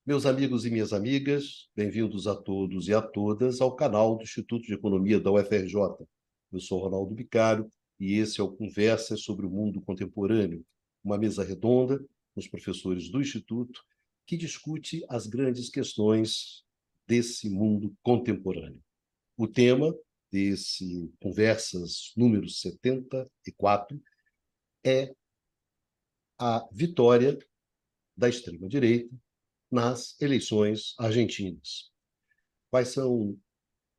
Meus amigos e minhas amigas, bem-vindos a todos e a todas ao canal do Instituto de Economia da UFRJ. Eu sou Ronaldo Bicário e esse é o Conversas sobre o Mundo Contemporâneo, uma mesa redonda com os professores do Instituto que discute as grandes questões desse mundo contemporâneo. O tema desse Conversas número 74 é a vitória da extrema-direita nas eleições argentinas. Quais são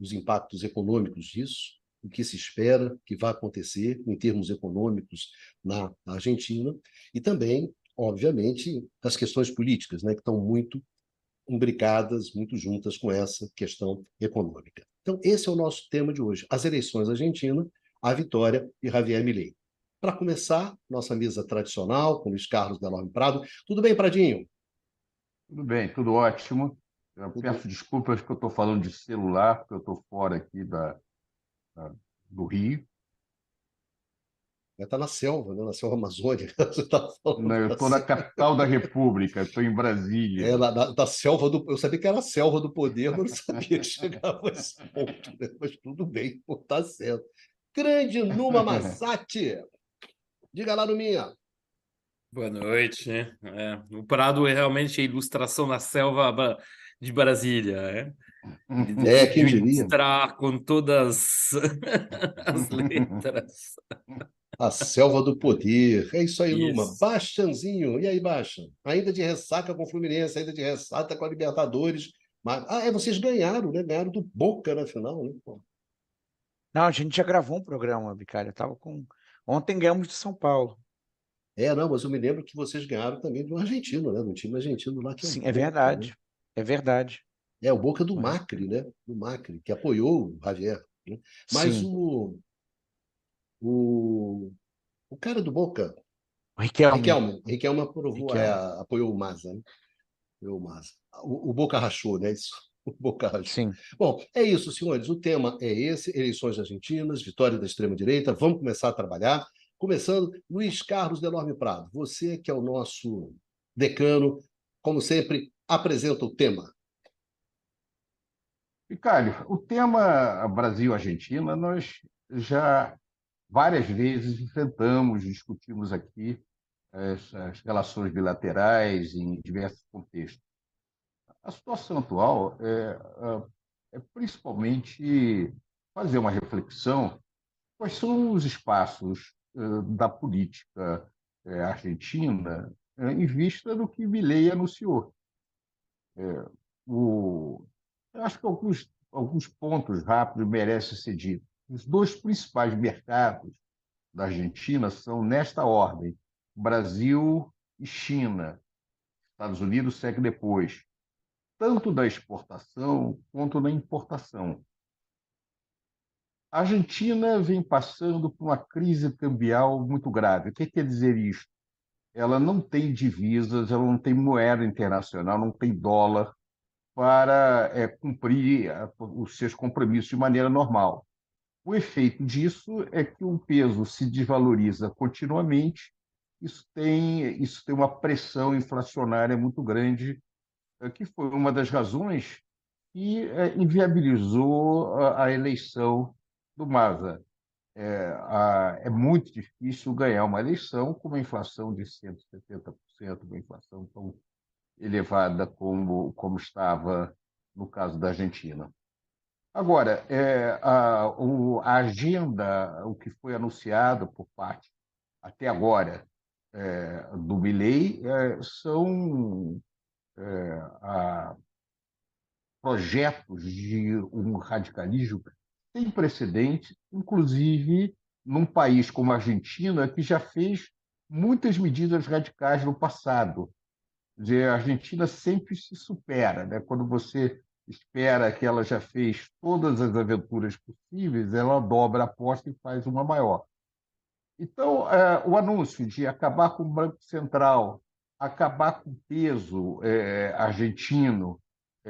os impactos econômicos disso? O que se espera que vai acontecer em termos econômicos na Argentina? E também, obviamente, as questões políticas, né, que estão muito imbricadas, muito juntas com essa questão econômica. Então, esse é o nosso tema de hoje: as eleições argentinas, a vitória de Javier Milei. Para começar, nossa mesa tradicional, com Luiz Carlos Delorme Prado. Tudo bem, Pradinho? Tudo bem, tudo ótimo. Eu Tudo. peço desculpas que eu estou falando de celular, porque eu estou fora aqui da- do Rio. Está na selva, né? Na selva amazônica. Você está falando Não, eu da estou na selva. capital da República, estou em É, Brasília. da selva do. Eu sabia que era a selva do poder, mas não sabia que chegava a esse ponto, né? Mas tudo bem, está certo. Grande Numa Massati! Diga lá no minha. Boa noite. O Prado é realmente a ilustração da selva de Brasília. Ele É, quem decidiu diria? ilustrar com todas as letras. A selva do poder. É isso aí, Numa. Isso. Bastianzinho. E aí, Baixa? Ainda de ressaca com o Fluminense, ainda de ressaca com a Libertadores. Mas... vocês ganharam, né? Ganharam do Boca na final, né? Pô. Não, a gente já gravou um programa, Bicário. Eu tava com. Ontem ganhamos de São Paulo. Não, mas eu me lembro que vocês ganharam também do argentino, né? Do time argentino lá, que é o Sim, é Boca, né? verdade. É verdade. É o Boca do Mas, Macri, né? Do Macri, que apoiou o Javier, né? Mas sim, o, o cara do Boca, o Riquelme. Riquelme aprovou, Riquelme. apoiou o Maza, né? Apoiou o Maza. O Boca rachou, né? Isso. O Boca rachou. Sim. Bom, é isso, senhores. O tema é esse: eleições argentinas, vitória da extrema-direita. Vamos começar a trabalhar. Começando, Luiz Carlos Delorme Prado, você que é o nosso decano, como sempre, apresenta o tema. Ricardo, o tema Brasil-Argentina, nós já várias vezes enfrentamos, discutimos aqui as relações bilaterais em diversos contextos. A situação atual é principalmente fazer uma reflexão: quais são os espaços da política argentina em vista do que Milei anunciou. O, eu acho que alguns pontos rápidos merecem ser ditos. Os dois principais mercados da Argentina são, nesta ordem: Brasil e China. Estados Unidos segue depois, tanto da exportação quanto da importação. A Argentina vem passando por uma crise cambial muito grave. O que quer dizer isso? Ela não tem divisas, ela não tem moeda internacional, não tem dólar para cumprir os seus compromissos de maneira normal. O efeito disso é que o peso se desvaloriza continuamente. Isso tem uma pressão inflacionária muito grande, que foi uma das razões que inviabilizou a eleição do Massa. É muito difícil ganhar uma eleição com uma inflação de 170%, uma inflação tão elevada como estava no caso da Argentina. Agora, a agenda, o que foi anunciado por parte, até agora, do Milei, são projetos de um radicalismo sem precedente, inclusive num país como a Argentina, que já fez muitas medidas radicais no passado. A Argentina sempre se supera, né? Quando você espera que ela já fez todas as aventuras possíveis, ela dobra a aposta e faz uma maior. Então, o anúncio de acabar com o Banco Central, acabar com o peso argentino,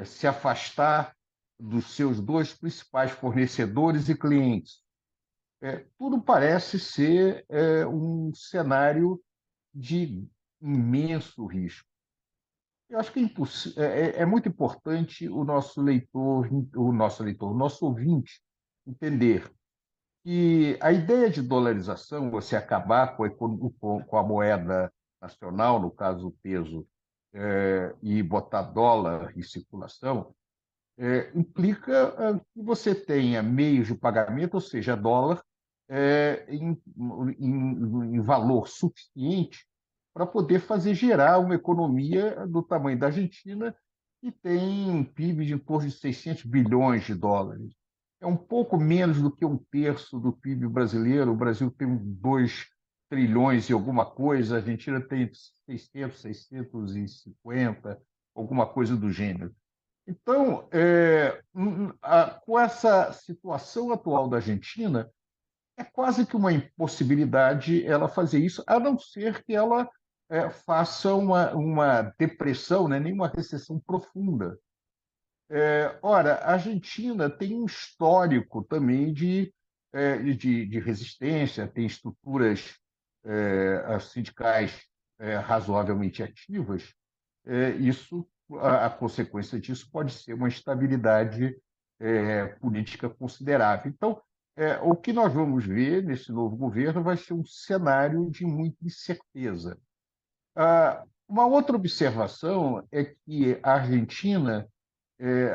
se afastar dos seus dois principais fornecedores e clientes, tudo parece ser um cenário de imenso risco. Eu acho que é muito importante o nosso ouvinte entender que a ideia de dolarização, você acabar com a moeda nacional, no caso o peso, e botar dólar em circulação, implica que você tenha meios de pagamento, ou seja, dólar, em valor suficiente para poder fazer gerar uma economia do tamanho da Argentina, que tem um PIB de em torno de 600 bilhões de dólares. É um pouco menos do que um terço do PIB brasileiro. O Brasil tem 2 trilhões e alguma coisa, a Argentina tem 600, 650, alguma coisa do gênero. Então, com essa situação atual da Argentina, é quase que uma impossibilidade ela fazer isso, a não ser que ela faça uma depressão, né, nem uma recessão profunda. Ora, a Argentina tem um histórico também de resistência, tem estruturas sindicais razoavelmente ativas. A consequência disso pode ser uma estabilidade política considerável. Então, o que nós vamos ver nesse novo governo vai ser um cenário de muita incerteza. Uma outra observação é que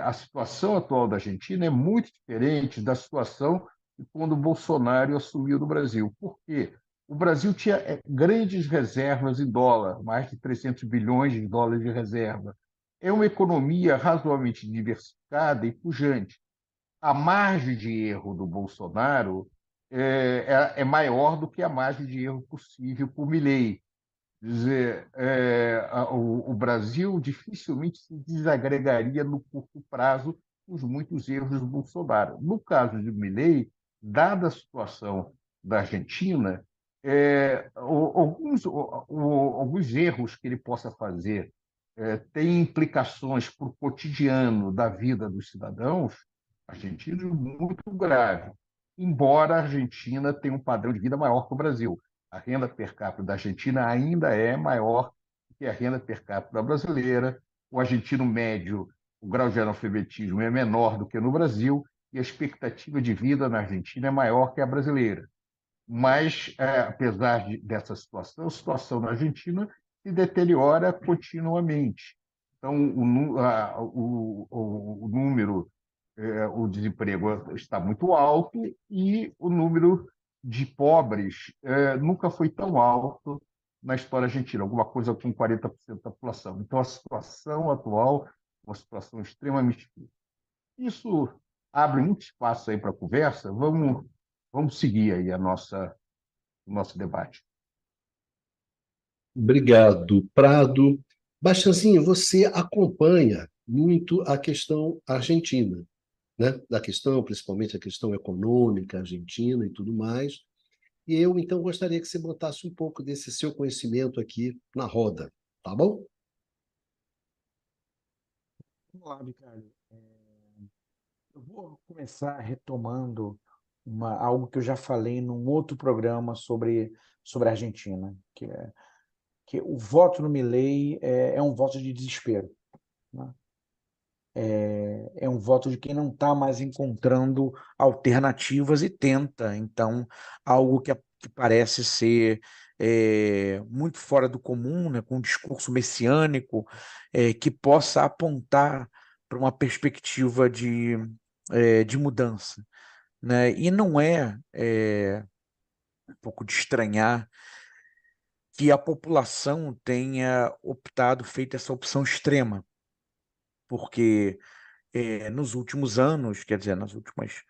a situação atual da Argentina é muito diferente da situação de quando o Bolsonaro assumiu no Brasil. Por quê? O Brasil tinha grandes reservas em dólar, mais de 300 bilhões de dólares de reserva. É uma economia razoavelmente diversificada e pujante. A margem de erro do Bolsonaro é maior do que a margem de erro possível por Milei. Dizer, o Brasil dificilmente se desagregaria no curto prazo com os muitos erros do Bolsonaro. No caso de Milei, dada a situação da Argentina, alguns erros que ele possa fazer têm implicações para o cotidiano da vida dos cidadãos argentinos muito graves, embora a Argentina tenha um padrão de vida maior que o Brasil. A renda per capita da Argentina ainda é maior que a renda per capita brasileira. O argentino médio, o grau de analfabetismo é menor do que no Brasil e a expectativa de vida na Argentina é maior que a brasileira. Mas, apesar dessa situação, a situação na Argentina se deteriora continuamente. Então, o número, o desemprego está muito alto e o número de pobres nunca foi tão alto na história argentina, alguma coisa com 40% da população. Então, a situação atual é uma situação extremamente difícil. Isso abre muito espaço aí para a conversa. Vamos seguir aí o nosso debate. Obrigado, Prado. Bastianzinho, você acompanha muito a questão argentina, né? Da questão, principalmente a questão econômica argentina e tudo mais. E eu, então, gostaria que você botasse um pouco desse seu conhecimento aqui na roda, tá bom? Vamos lá, Ricardo. Eu vou começar retomando algo que eu já falei num outro programa sobre a Argentina, que o voto no Milei é um voto de desespero, né? É um voto de quem não está mais encontrando alternativas e tenta, então, algo que parece ser muito fora do comum, né, com um discurso messiânico, que possa apontar para uma perspectiva de mudança, né? E não é um pouco de estranhar que a população tenha optado, feito essa opção extrema, porque nos últimos anos, quer dizer, nos últimos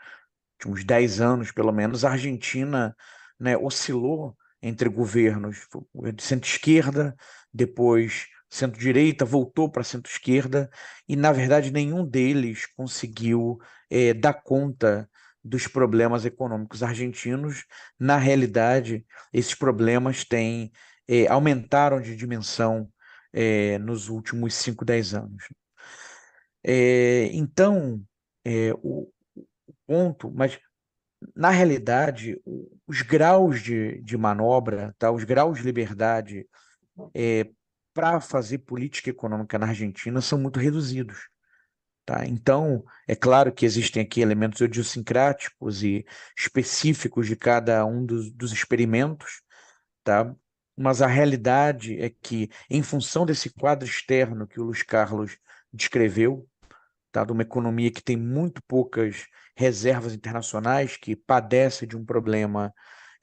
10 anos, pelo menos, a Argentina, né, oscilou entre governos de centro-esquerda, depois centro-direita, voltou para centro-esquerda, e, na verdade, nenhum deles conseguiu dar conta dos problemas econômicos argentinos. Na realidade, esses problemas aumentaram de dimensão nos últimos 5, 10 anos. Então, o ponto, mas na realidade, os graus de manobra, tá, os graus de liberdade para fazer política econômica na Argentina são muito reduzidos. Tá? Então, é claro que existem aqui elementos idiosincráticos e específicos de cada um dos experimentos, tá? Mas a realidade é que, em função desse quadro externo que o Luiz Carlos descreveu, tá? De uma economia que tem muito poucas reservas internacionais, que padece de um problema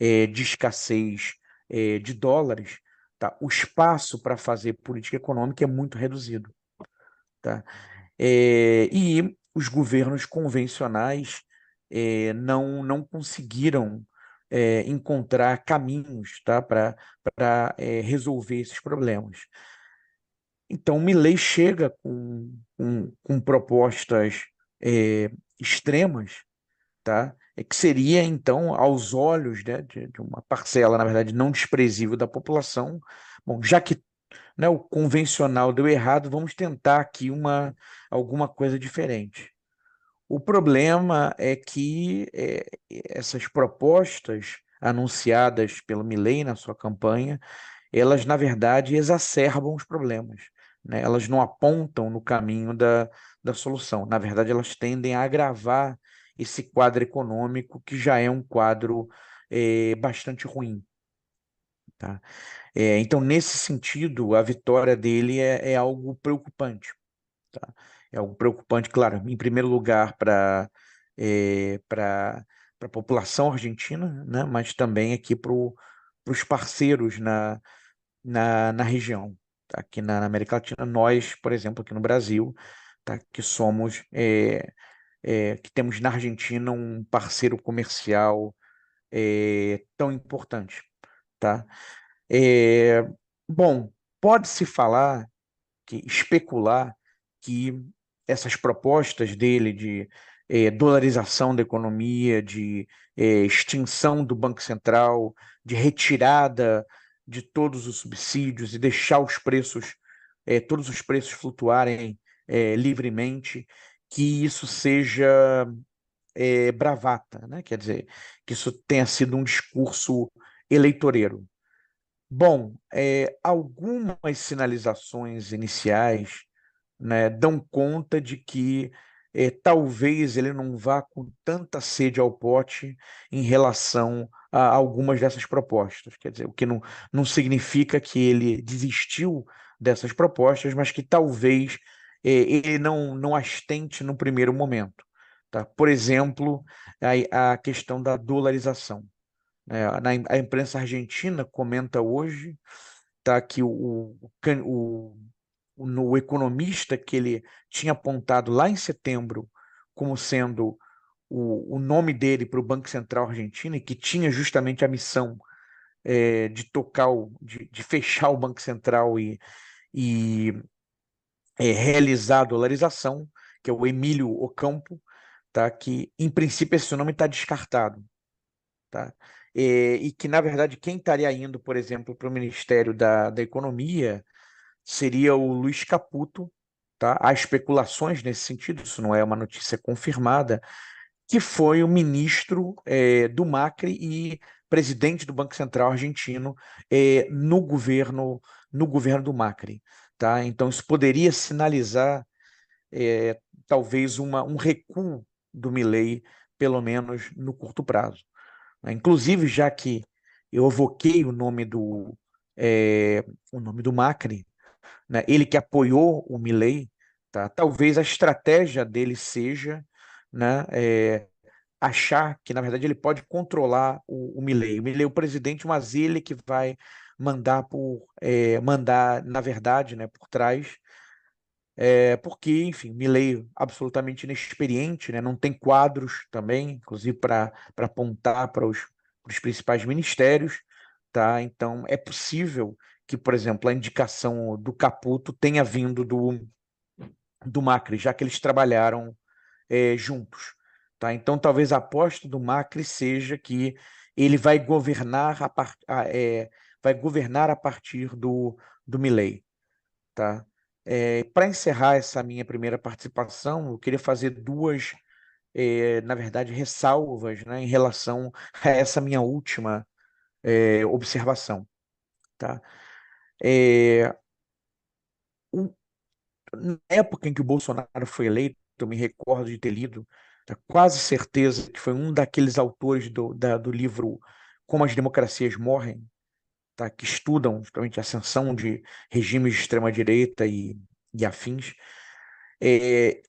de escassez de dólares, tá? O espaço para fazer política econômica é muito reduzido. Tá? E os governos convencionais não conseguiram encontrar caminhos, tá, para resolver esses problemas. Então, o Milei chega com propostas extremas, tá, que seria, então, aos olhos, né, de uma parcela, na verdade, não desprezível da população, bom, já que, né, o convencional deu errado, vamos tentar aqui alguma coisa diferente. O problema é que essas propostas anunciadas pelo Milei na sua campanha, elas, na verdade, exacerbam os problemas, né? Elas não apontam no caminho da solução. Na verdade, elas tendem a agravar esse quadro econômico, que já é um quadro bastante ruim. Tá? Então, nesse sentido, a vitória dele é algo preocupante. Tá? É algo preocupante, claro, em primeiro lugar para a população argentina, né? Mas também aqui para os parceiros na região. Tá? Aqui na América Latina, nós, por exemplo, aqui no Brasil, tá? Que somos, que temos na Argentina um parceiro comercial tão importante. Tá? É, bom, pode-se falar, especular que essas propostas dele de dolarização da economia, de extinção do Banco Central, de retirada de todos os subsídios e deixar todos os preços flutuarem livremente, que isso seja bravata, né? Quer dizer, que isso tenha sido um discurso eleitoreiro. Bom, algumas sinalizações iniciais, né, dão conta de que talvez ele não vá com tanta sede ao pote em relação a algumas dessas propostas. Quer dizer, o que não significa que ele desistiu dessas propostas, mas que talvez ele não as tente no primeiro momento. Tá? Por exemplo, a questão da dolarização. A imprensa argentina comenta hoje, tá, que o economista que ele tinha apontado lá em setembro como sendo o nome dele para o Banco Central argentino, e que tinha justamente a missão de fechar o Banco Central e realizar a dolarização, que é o Emílio Ocampo, tá, que em princípio esse nome está descartado. Tá? E que, na verdade, quem estaria indo, por exemplo, para o Ministério da Economia seria o Luiz Caputo. Tá? Há especulações nesse sentido, isso não é uma notícia confirmada, que foi o ministro do Macri e presidente do Banco Central argentino no governo do Macri. Tá? Então, isso poderia sinalizar talvez um recuo do Milei, pelo menos no curto prazo. Inclusive, já que eu evoquei o nome do Macri, né, ele que apoiou o Milei, tá? Talvez a estratégia dele seja, né, achar que, na verdade, ele pode controlar o Milei. O Milei é o presidente, mas ele que vai mandar, na verdade, né, por trás, porque, enfim, Milei absolutamente inexperiente, né, não tem quadros também, inclusive para apontar para os principais ministérios, tá? Então, é possível que, por exemplo, a indicação do Caputo tenha vindo do Macri, já que eles trabalharam juntos, tá? Então, talvez a aposta do Macri seja que ele vai governar vai governar a partir do Milei, tá? Para encerrar essa minha primeira participação, eu queria fazer duas, na verdade, ressalvas, né, em relação a essa minha última observação. Tá? Na época em que o Bolsonaro foi eleito, eu me recordo de ter lido, quase certeza que foi um daqueles autores do livro Como as Democracias Morrem, tá, que estudam justamente a ascensão de regimes de extrema-direita e afins.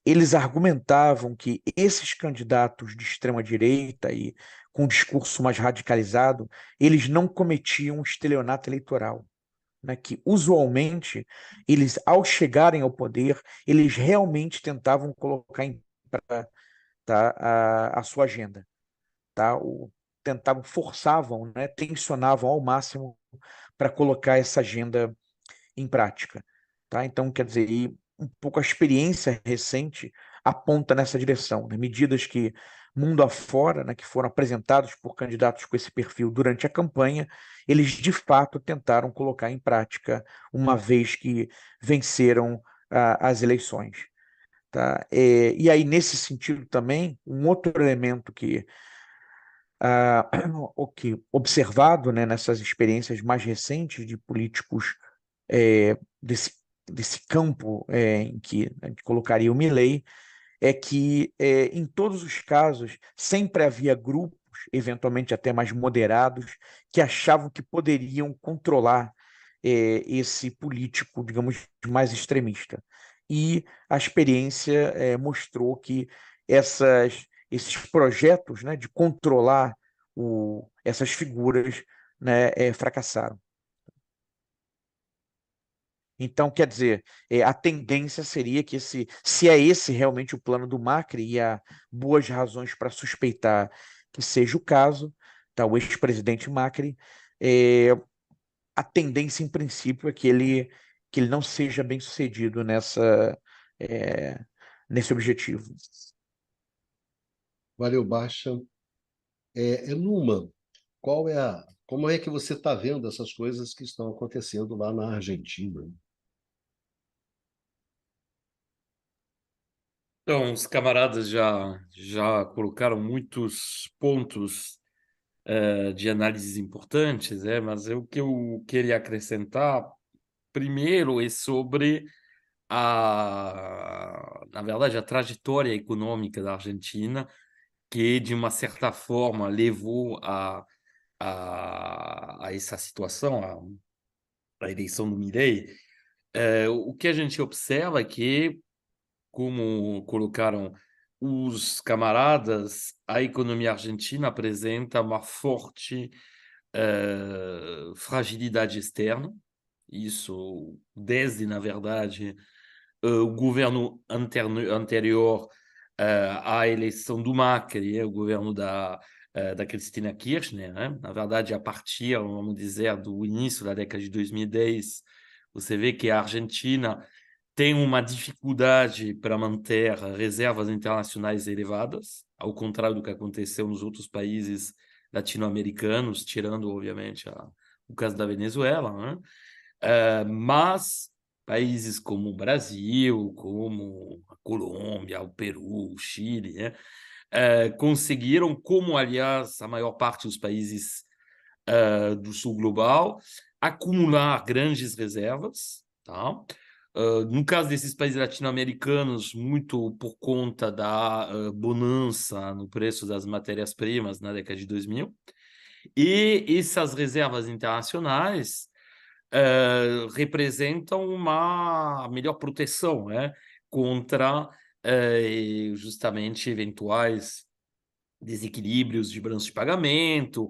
Eles argumentavam que esses candidatos de extrema-direita e com discurso mais radicalizado, eles não cometiam estelionato eleitoral, né, que usualmente eles, ao chegarem ao poder, eles realmente tentavam colocar em prática, tá, a sua agenda, tá? Tentavam, forçavam, né, tensionavam ao máximo para colocar essa agenda em prática, tá? Então, quer dizer, e um pouco a experiência recente aponta nessa direção, né? Medidas que mundo afora, né, que foram apresentados por candidatos com esse perfil durante a campanha, eles de fato tentaram colocar em prática uma vez que venceram as eleições, tá? E aí, nesse sentido também, um outro elemento que observado, né, nessas experiências mais recentes de políticos é, desse, desse campo em que a gente colocaria o Milei, é que, em todos os casos, sempre havia grupos, eventualmente até mais moderados, que achavam que poderiam controlar esse político, digamos, mais extremista. E a experiência mostrou que esses projetos, né, de controlar essas figuras, né, fracassaram. Então, quer dizer, a tendência seria que se é esse realmente o plano do Macri, e há boas razões para suspeitar que seja o caso, tá, o ex-presidente Macri, a tendência, em princípio, é que ele não seja bem sucedido nesse objetivo. Valeu, Baixa. Numa, como é que você está vendo essas coisas que estão acontecendo lá na Argentina? Então, os camaradas já colocaram muitos pontos de análises importantes, mas o que eu queria acrescentar primeiro é sobre na verdade, a trajetória econômica da Argentina, que de uma certa forma levou a essa situação, a eleição do Milei. O que a gente observa é que, como colocaram os camaradas, a economia argentina apresenta uma forte fragilidade externa. Isso desde, na verdade, o governo anterior à eleição do Macri, o governo da Cristina Kirchner, né? Na verdade, a partir, vamos dizer, do início da década de 2010, você vê que a Argentina tem uma dificuldade para manter reservas internacionais elevadas, ao contrário do que aconteceu nos outros países latino-americanos, tirando, obviamente, o caso da Venezuela, né? Mas países como o Brasil, como a Colômbia, o Peru, o Chile, né? Conseguiram, como, aliás, a maior parte dos países do sul global, acumular grandes reservas, tá? No caso desses países latino-americanos, muito por conta da bonança no preço das matérias-primas na década de 2000. E essas reservas internacionais representam uma melhor proteção, né, contra justamente eventuais desequilíbrios de balanço de pagamento,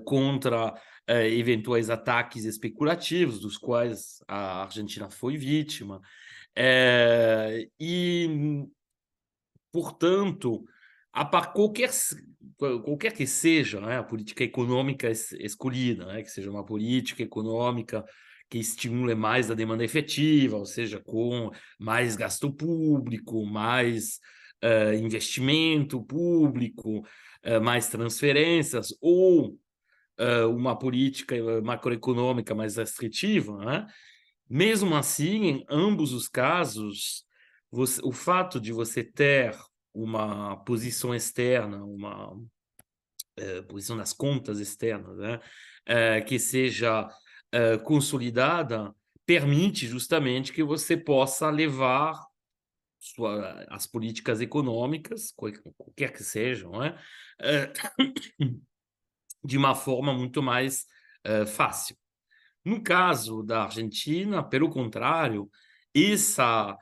contra eventuais ataques especulativos, dos quais a Argentina foi vítima. E, portanto, qualquer que seja, né, a política econômica escolhida, né, que seja uma política econômica que estimule mais a demanda efetiva, ou seja, com mais gasto público, mais investimento público, mais transferências, ou uma política macroeconômica mais restritiva, né? Mesmo assim, em ambos os casos, o fato de você ter uma posição externa, uma posição das contas externas, né, que seja consolidada, permite justamente que você possa levar as políticas econômicas, qualquer que sejam, né? De uma forma muito mais fácil. No caso da Argentina, pelo contrário, essa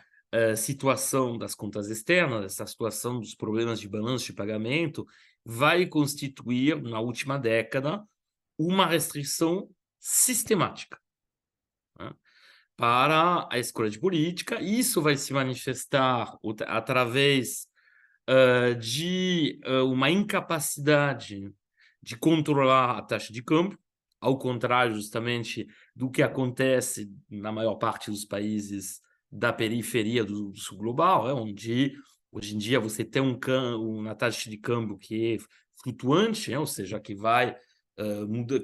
situação das contas externas, essa situação dos problemas de balanço de pagamento, vai constituir, na última década, uma restrição sistemática, né, para a escolha de política. Isso vai se manifestar através de uma incapacidade de controlar a taxa de câmbio, ao contrário justamente do que acontece na maior parte dos países da periferia do sul global, onde hoje em dia você tem uma taxa de câmbio que é flutuante, ou seja, que vai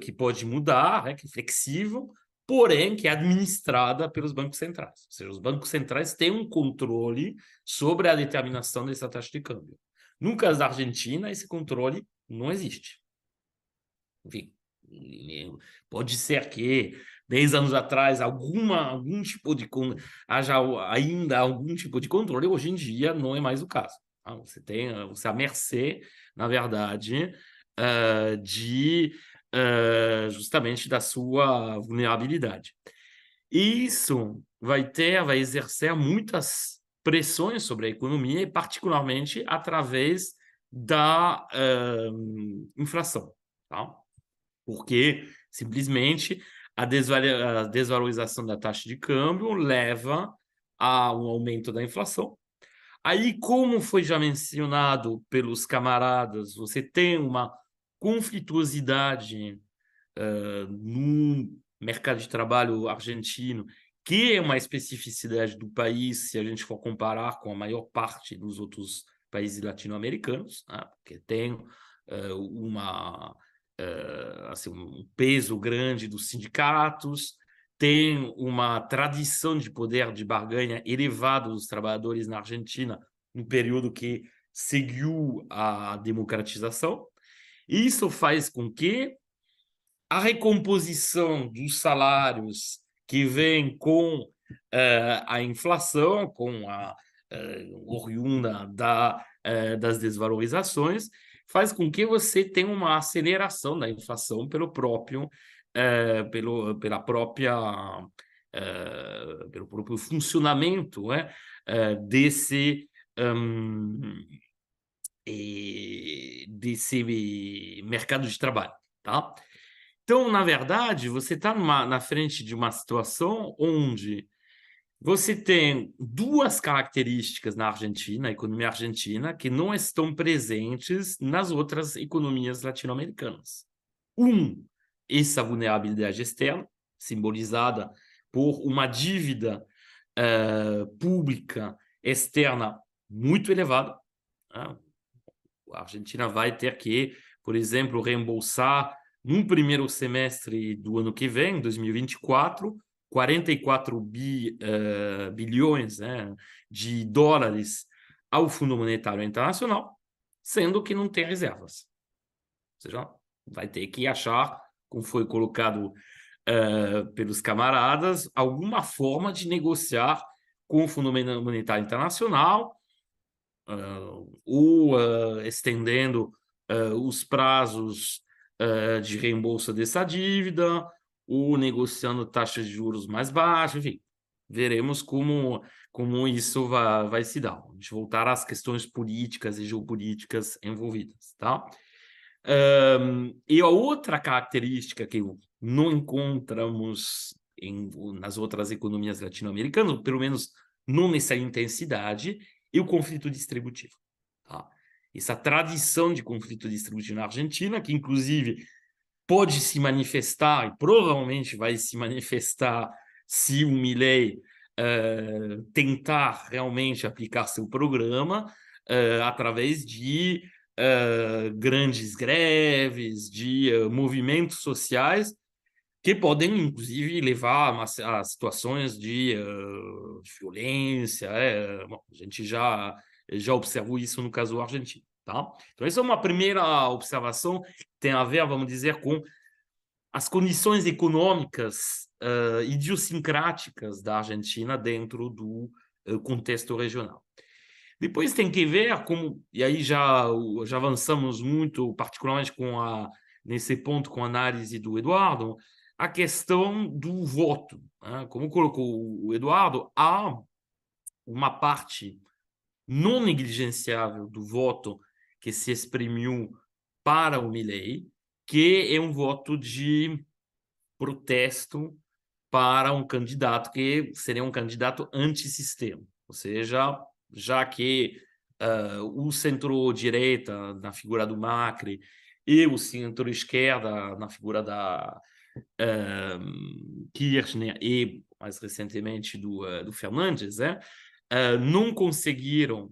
que pode mudar, que é flexível, porém que é administrada pelos bancos centrais. Ou seja, os bancos centrais têm um controle sobre a determinação dessa taxa de câmbio. No caso da Argentina, esse controle não existe. Enfim, pode ser que 10 anos atrás algum tipo de haja ainda algum tipo de controle, hoje em dia não é mais o caso. Você é à mercê, na verdade, justamente da sua vulnerabilidade. E isso vai exercer muitas pressões sobre a economia, e particularmente através da inflação, tá? Porque simplesmente a desvalorização da taxa de câmbio leva a um aumento da inflação. Aí, como foi já mencionado pelos camaradas, você tem uma conflituosidade no mercado de trabalho argentino, que é uma especificidade do país, se a gente for comparar com a maior parte dos outros países latino-americanos, né? Porque tem assim, um peso grande dos sindicatos, tem uma tradição de poder de barganha elevado dos trabalhadores na Argentina, no período que seguiu a democratização. Isso faz com que a recomposição dos salários que vem com a inflação, com a oriunda das desvalorizações, faz com que você tenha uma aceleração da inflação pelo próprio funcionamento, né, desse mercado de trabalho, tá? Então, na verdade, você está na frente de uma situação onde você tem duas características na Argentina, a economia argentina, que não estão presentes nas outras economias latino-americanas. Essa vulnerabilidade externa, simbolizada por uma dívida pública externa muito elevada. A Argentina vai ter que, por exemplo, reembolsar no primeiro semestre do ano que vem, 2024, 44 bilhões, né, de dólares ao Fundo Monetário Internacional, sendo que não tem reservas. Ou seja, vai ter que achar, como foi colocado pelos camaradas, alguma forma de negociar com o Fundo Monetário Internacional, ou estendendo os prazos de reembolso dessa dívida, ou negociando taxas de juros mais baixas, enfim, veremos como isso vai se dar. A gente voltar às questões políticas e geopolíticas envolvidas, tá? E a outra característica que não encontramos nas outras economias latino-americanas, ou pelo menos não nessa intensidade, é o conflito distributivo. Tá? Essa tradição de conflito distributivo na Argentina, que inclusive pode se manifestar, e provavelmente vai se manifestar se o Milei tentar realmente aplicar seu programa através de grandes greves, de movimentos sociais que podem, inclusive, levar a situações de violência. Bom, a gente já observou isso no caso argentino. Tá? Então, essa é uma primeira observação que tem a ver, vamos dizer, com as condições econômicas idiosincráticas da Argentina dentro do contexto regional. Depois tem que ver como, e aí já avançamos muito, particularmente nesse ponto com a análise do Eduardo, a questão do voto, né? Como colocou o Eduardo, há uma parte não negligenciável do voto que se exprimiu para o Milei, que é um voto de protesto para um candidato que seria um candidato antissistema, ou seja, já que o centro-direita, na figura do Macri, e o centro-esquerda, na figura da Kirchner e, mais recentemente, do Fernandes, não conseguiram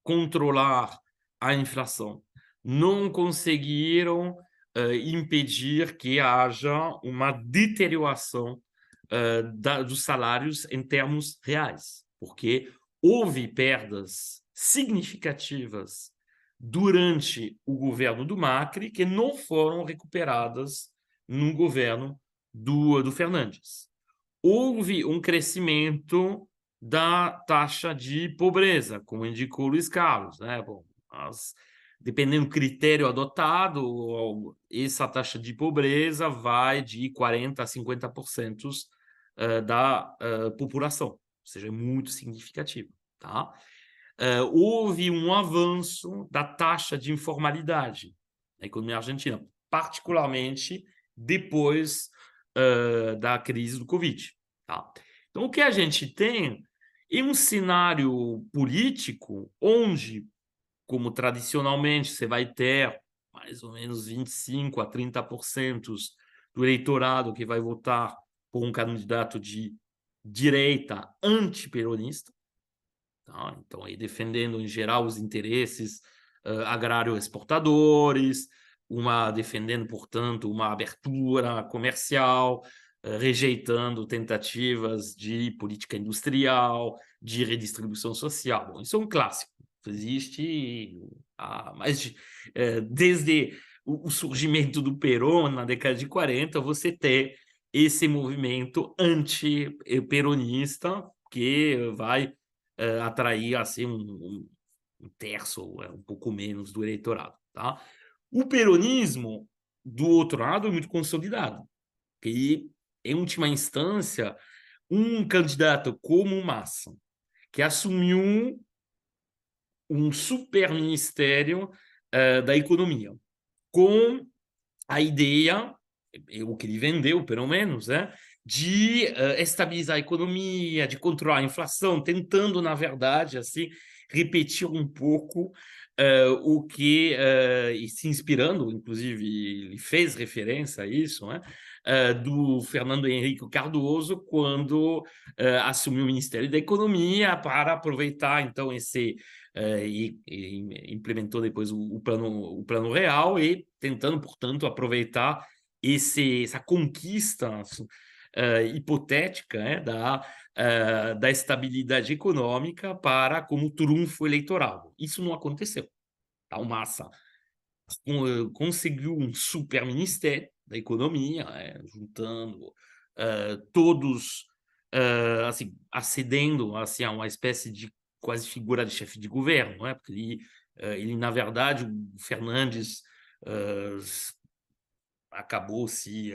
controlar a inflação, não conseguiram impedir que haja uma deterioração dos salários em termos reais, porque houve perdas significativas durante o governo do Macri que não foram recuperadas no governo do Fernandes. Houve um crescimento da taxa de pobreza, como indicou o Luiz Carlos, né? Bom, dependendo do critério adotado, essa taxa de pobreza vai de 40% a 50% da população, ou seja, é muito significativo. Tá? Houve um avanço da taxa de informalidade na economia argentina, particularmente depois da crise do Covid. Tá? Então, o que a gente tem é um cenário político onde, como tradicionalmente, você vai ter mais ou menos 25% a 30% do eleitorado que vai votar por um candidato de direita antiperonista, tá? Então, aí defendendo, em geral, os interesses agrário-exportadores, defendendo, portanto, uma abertura comercial, rejeitando tentativas de política industrial, de redistribuição social. Bom, isso é um clássico. Existe desde o surgimento do Perón, na década de 40, você tem esse movimento anti-peronista que vai atrair assim, um terço, ou um pouco menos do eleitorado. Tá? O peronismo, do outro lado, é muito consolidado. E, em última instância, um candidato como Massa, que assumiu um super ministério da economia, com a ideia, o que ele vendeu, pelo menos, de estabilizar a economia, de controlar a inflação, tentando, na verdade, assim, repetir um pouco o que, e se inspirando, inclusive, ele fez referência a isso, do Fernando Henrique Cardoso, quando assumiu o Ministério da Economia, para aproveitar, então, e implementou depois o plano real e tentando, portanto, aproveitar essa conquista hipotética da estabilidade econômica como trunfo eleitoral. Isso não aconteceu. Tá? O Massa conseguiu um super ministério da economia, juntando todos, assim, acedendo assim, a uma espécie de quase figura de chefe de governo, porque ele, na verdade, o Fernandes acabou se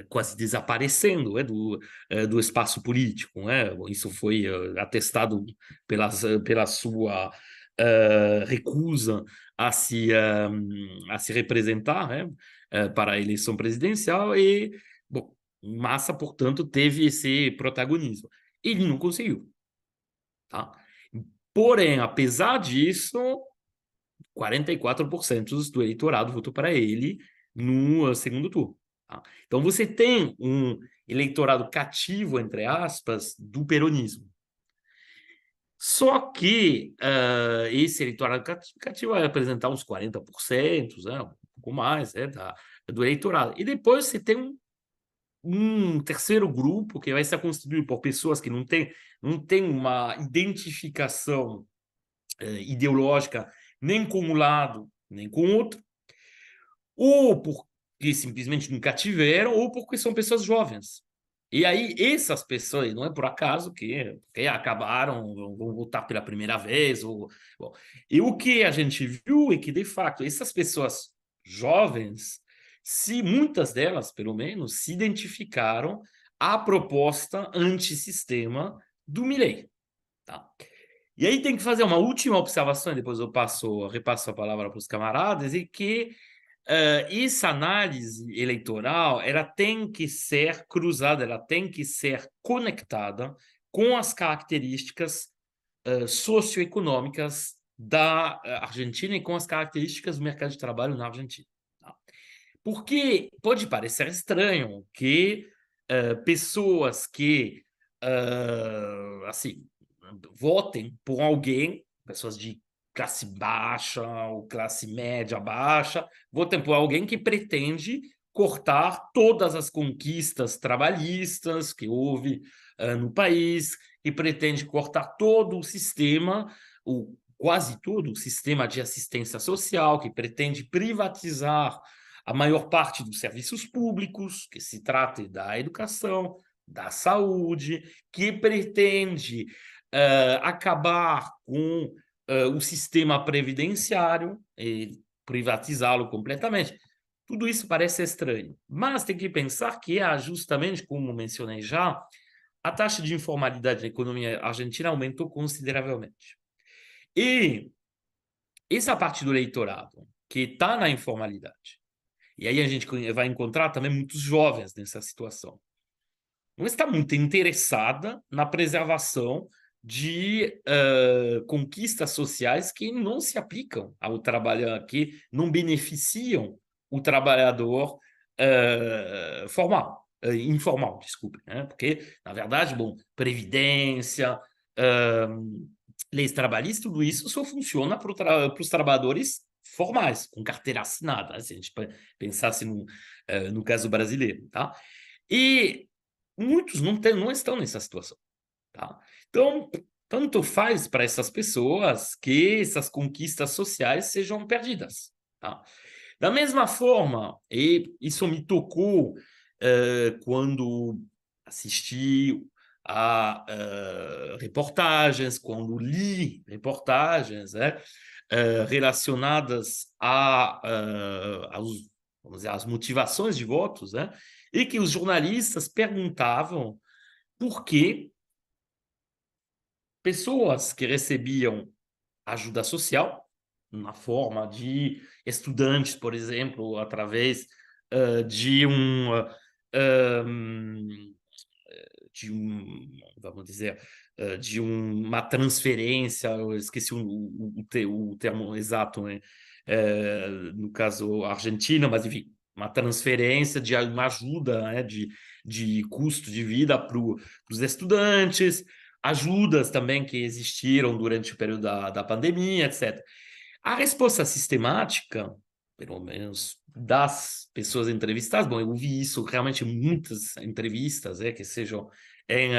quase desaparecendo do espaço político. Isso foi atestado pela sua recusa a se representar para a eleição presidencial e, bom, Massa, portanto, teve esse protagonismo. Ele não conseguiu. Tá? Porém, apesar disso, 44% do eleitorado votou para ele no segundo turno. Tá? Então, você tem um eleitorado cativo, entre aspas, do peronismo. Só que esse eleitorado cativo vai apresentar uns 40%, um pouco mais do eleitorado. E depois você tem um terceiro grupo que vai ser constituído por pessoas que não têm uma identificação ideológica nem com um lado, nem com o outro, ou porque simplesmente nunca tiveram, ou porque são pessoas jovens. E aí, essas pessoas, não é por acaso que acabaram, vão voltar pela primeira vez. Bom. E o que a gente viu é que, de fato, essas pessoas jovens, se muitas delas, pelo menos, se identificaram à proposta antissistema do Milei. Tá? E aí tem que fazer uma última observação, e depois eu repasso a palavra para os camaradas, e que essa análise eleitoral ela tem que ser cruzada, ela tem que ser conectada com as características socioeconômicas da Argentina e com as características do mercado de trabalho na Argentina. Tá? Porque pode parecer estranho que pessoas que assim votem por alguém, pessoas de classe baixa ou classe média baixa, votem por alguém que pretende cortar todas as conquistas trabalhistas que houve no país, que pretende cortar todo o sistema, quase todo o sistema de assistência social, que pretende privatizar a maior parte dos serviços públicos, que se trate da educação, da saúde, que pretende acabar com o sistema previdenciário e privatizá-lo completamente. Tudo isso parece estranho, mas tem que pensar que justamente, como mencionei já, a taxa de informalidade na economia argentina aumentou consideravelmente. E essa parte do eleitorado que está na informalidade, e aí a gente vai encontrar também muitos jovens nessa situação, não está muito interessada na preservação de conquistas sociais que não se aplicam ao trabalhador, que não beneficiam o trabalhador informal, desculpe, né? Porque, na verdade, bom, previdência, leis trabalhistas, tudo isso só funciona para os trabalhadores formais, com carteira assinada, né? Se a gente pensasse no caso brasileiro, tá? E muitos não estão nessa situação. Tá? Então, tanto faz para essas pessoas que essas conquistas sociais sejam perdidas. Tá? Da mesma forma, e isso me tocou quando assisti a reportagens, quando li reportagens relacionadas vamos dizer, às motivações de votos, né? E que os jornalistas perguntavam por que pessoas que recebiam ajuda social, na forma de estudantes, por exemplo, através de vamos dizer, de uma transferência, eu esqueci o termo exato, né? No caso argentino, mas enfim, uma transferência de uma ajuda, né? de custo de vida para os estudantes, ajudas também que existiram durante o período da pandemia, etc. A resposta sistemática, pelo menos das pessoas entrevistadas, bom, eu vi isso realmente em muitas entrevistas, que sejam em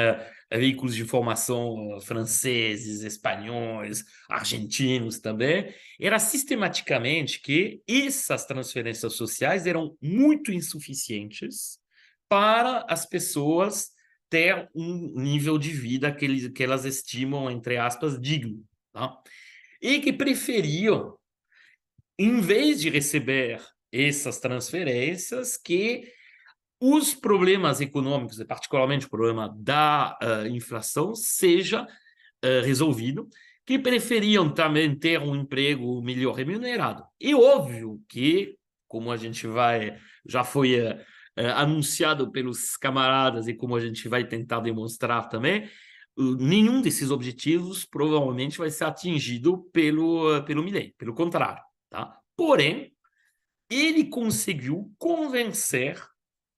veículos de informação franceses, espanhóis, argentinos também, era sistematicamente que essas transferências sociais eram muito insuficientes para as pessoas ter um nível de vida que elas estimam, entre aspas, digno. Tá? E que preferiam, em vez de receber essas transferências, que os problemas econômicos, e particularmente o problema da inflação, seja resolvido, que preferiam também ter um emprego melhor remunerado. E óbvio que, como a gente já foi anunciado pelos camaradas e como a gente vai tentar demonstrar também, nenhum desses objetivos provavelmente vai ser atingido pelo Milei, pelo contrário. Tá? Porém, ele conseguiu convencer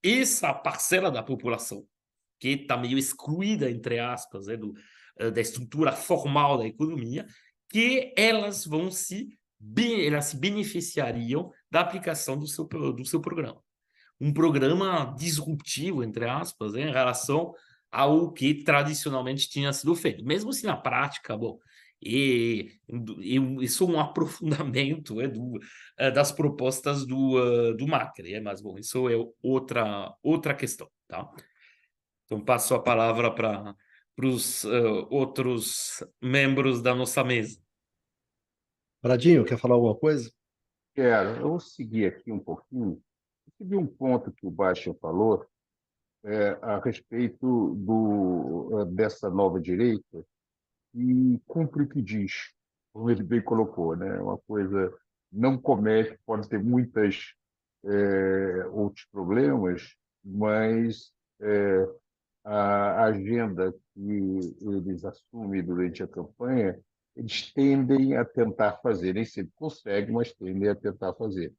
essa parcela da população que está meio excluída, entre aspas, da estrutura formal da economia, que elas se beneficiariam da aplicação do seu programa. Um programa disruptivo, entre aspas, em relação ao que tradicionalmente tinha sido feito. Mesmo se na prática, bom, Isso é um aprofundamento das propostas do Macri, mas bom, isso é outra questão, tá? Então passo a palavra para os outros membros da nossa mesa. Pradinho, quer falar alguma coisa? Quero. Eu vou seguir aqui um pouquinho. Eu segui um ponto que o Baixa falou a respeito dessa nova direita e cumpre o que diz, como ele bem colocou, né? Uma coisa não comete, pode ter muitas outros problemas, mas a agenda que eles assumem durante a campanha, eles tendem a tentar fazer, nem sempre conseguem, mas tendem a tentar fazer.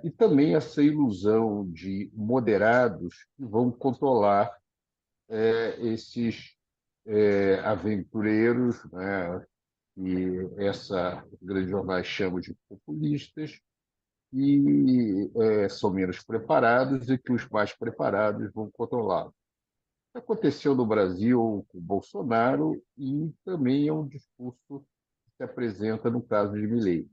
E também essa ilusão de moderados que vão controlar esses aventureiros, né, que os grandes jornais chamam de populistas, e são menos preparados e que os mais preparados vão controlar. Aconteceu no Brasil com Bolsonaro e também é um discurso que se apresenta no caso de Milei.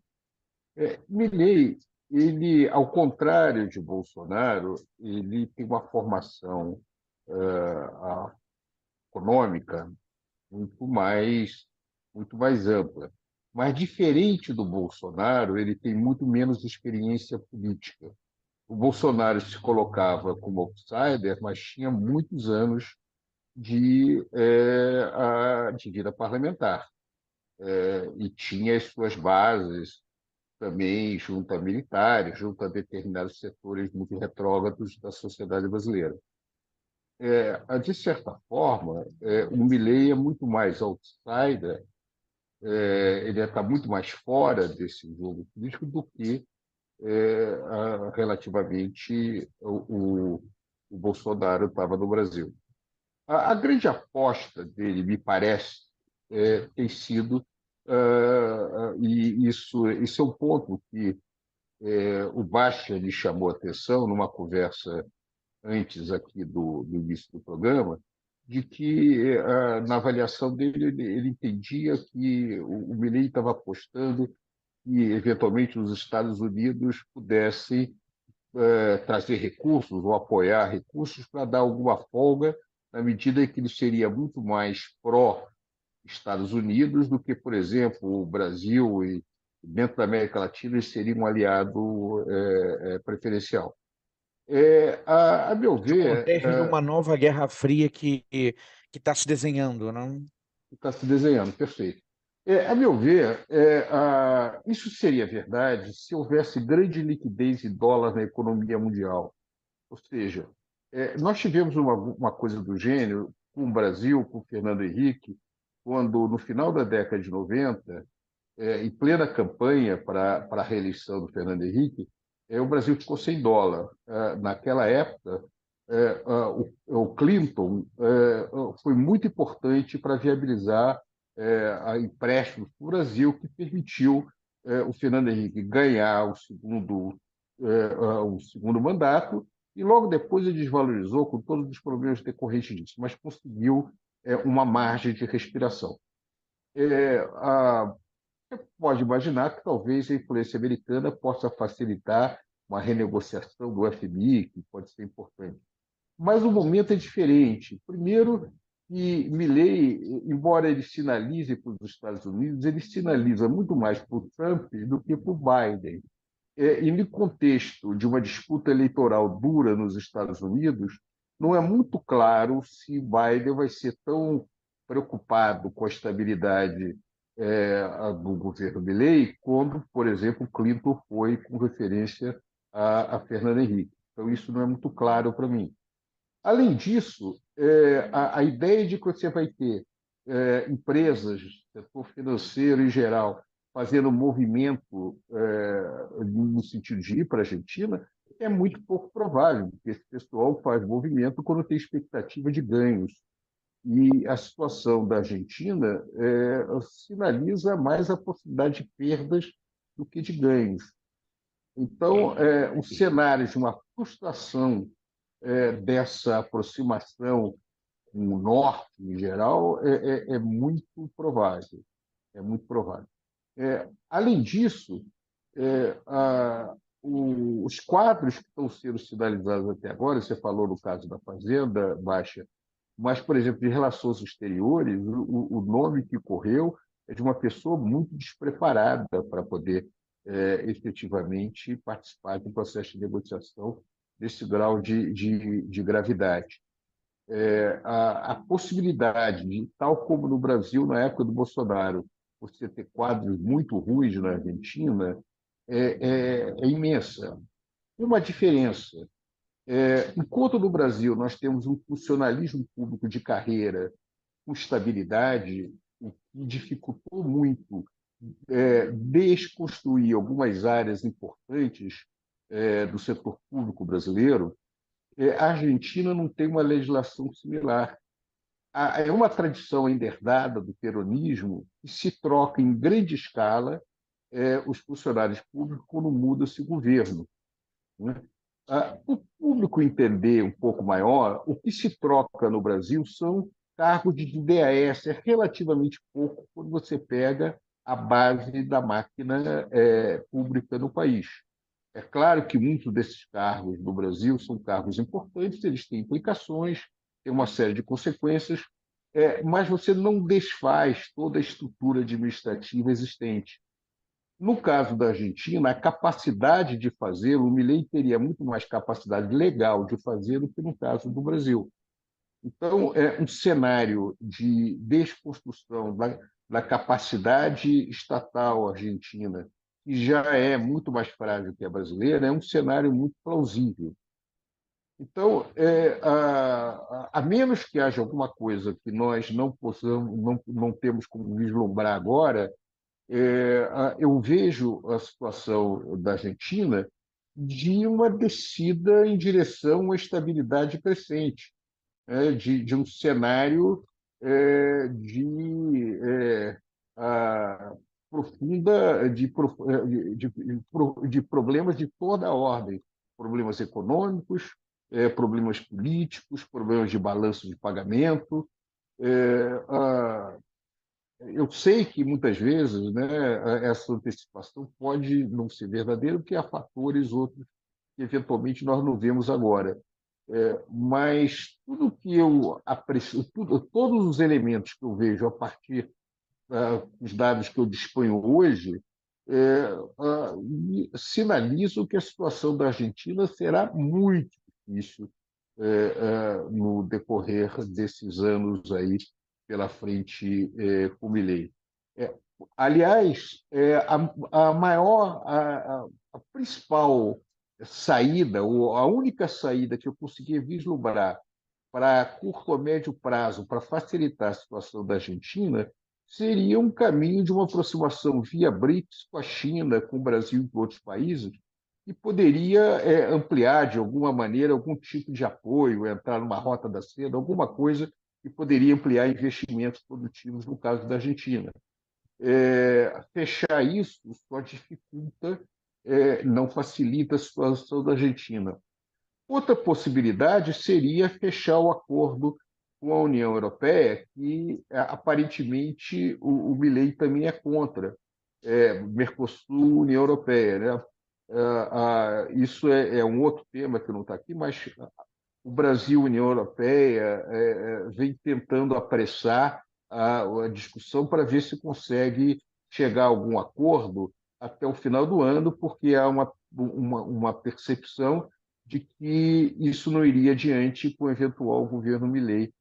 Milei, ele, ao contrário de Bolsonaro, ele tem uma formação econômica muito mais ampla. Mas, diferente do Bolsonaro, ele tem muito menos experiência política. O Bolsonaro se colocava como outsider, mas tinha muitos anos de vida parlamentar. E tinha as suas bases também junto a militares, junto a determinados setores muito retrógrados da sociedade brasileira. De certa forma, o Milei é muito mais outsider, ele está muito mais fora desse jogo político do que relativamente o Bolsonaro estava no Brasil. A grande aposta dele, me parece, tem sido, e isso é um ponto que o Baixa me chamou a atenção numa conversa antes aqui do início do programa, de que, na avaliação dele, ele entendia que o Milei estava apostando que, eventualmente, os Estados Unidos pudessem trazer recursos ou apoiar recursos para dar alguma folga, na medida em que ele seria muito mais pró-Estados Unidos do que, por exemplo, o Brasil e, dentro da América Latina, ele seria um aliado preferencial. A meu No ver, contexto de uma nova Guerra Fria que está se desenhando, não? está se desenhando, perfeito. A meu ver, isso seria verdade se houvesse grande liquidez de dólar na economia mundial. Ou seja, nós tivemos uma coisa do gênero com o Brasil, com o Fernando Henrique, quando, no final da década de 90, em plena campanha para a reeleição do Fernando Henrique, o Brasil ficou sem dólar. Naquela época, o Clinton foi muito importante para viabilizar a empréstimos para o Brasil, que permitiu o Fernando Henrique ganhar o segundo mandato, e logo depois ele desvalorizou com todos os problemas decorrentes disso, mas conseguiu uma margem de respiração. Você pode imaginar que talvez a influência americana possa facilitar uma renegociação do FMI, que pode ser importante. Mas o momento é diferente. Primeiro, que Milei, embora ele sinalize para os Estados Unidos, ele sinaliza muito mais para o Trump do que para o Biden. E no contexto de uma disputa eleitoral dura nos Estados Unidos, não é muito claro se Biden vai ser tão preocupado com a estabilidade do governo Milei, como, por exemplo, Clinton foi com referência a Fernando Henrique. Então, isso não é muito claro para mim. Além disso, a ideia de que você vai ter empresas, setor financeiro em geral, fazendo movimento no sentido de ir para a Argentina, é muito pouco provável, porque esse pessoal faz movimento quando tem expectativa de ganhos. E a situação da Argentina sinaliza mais a possibilidade de perdas do que de ganhos. Então, o cenário de uma frustração dessa aproximação o norte, em geral, é muito provável. É muito provável. Além disso, os quadros que estão sendo sinalizados até agora, você falou no caso da Fazenda Baixa, mas, por exemplo, de relações exteriores, o nome que correu é de uma pessoa muito despreparada para poder efetivamente participar do processo de negociação desse grau de gravidade. A possibilidade de, tal como no Brasil, na época do Bolsonaro, você ter quadros muito ruins na Argentina, é imensa. Uma diferença. Enquanto no Brasil nós temos um funcionalismo público de carreira com estabilidade, o que dificultou muito desconstruir algumas áreas importantes do setor público brasileiro, a Argentina não tem uma legislação similar. É uma tradição ainda herdada do peronismo que se troca em grande escala os funcionários públicos quando muda-se o governo, né? O público entender um pouco maior, o que se troca no Brasil são cargos de DAS, é relativamente pouco quando você pega a base da máquina pública no país. É claro que muitos desses cargos no Brasil são cargos importantes, eles têm implicações, têm uma série de consequências, mas você não desfaz toda a estrutura administrativa existente. No caso da Argentina, a capacidade de fazê-lo, o Milei teria muito mais capacidade legal de fazê-lo que no caso do Brasil. Então, é um cenário de desconstrução da capacidade estatal argentina, que já é muito mais frágil que a brasileira, é um cenário muito plausível. Então, a menos que haja alguma coisa que nós não possamos, não temos como vislumbrar agora, eu vejo a situação da Argentina de uma descida em direção à estabilidade crescente, de um cenário de profunda de problemas de toda a ordem, problemas econômicos, problemas políticos, problemas de balanço de pagamento. Eu sei que muitas vezes, né, essa antecipação pode não ser verdadeira, porque há fatores outros que eventualmente nós não vemos agora. Mas tudo que eu aprecio, todos os elementos que eu vejo a partir dos dados que eu disponho hoje, sinalizam que a situação da Argentina será muito difícil no decorrer desses anos aí pela frente com o Milei. Aliás, a principal saída, ou a única saída que eu conseguia vislumbrar para curto ou médio prazo, para facilitar a situação da Argentina, seria um caminho de uma aproximação via BRICS com a China, com o Brasil e com outros países, e poderia ampliar, de alguma maneira, algum tipo de apoio, entrar numa rota da seda, alguma coisa que poderia ampliar investimentos produtivos no caso da Argentina. Fechar isso só dificulta, não facilita a situação da Argentina. Outra possibilidade seria fechar o acordo com a União Europeia, que aparentemente o Milei também é contra, Mercosul, União Europeia, né? Isso é um outro tema que não está aqui, mas o Brasil, União Europeia, vem tentando apressar a discussão para ver se consegue chegar a algum acordo até o final do ano, porque há uma percepção de que isso não iria adiante com o eventual governo Milei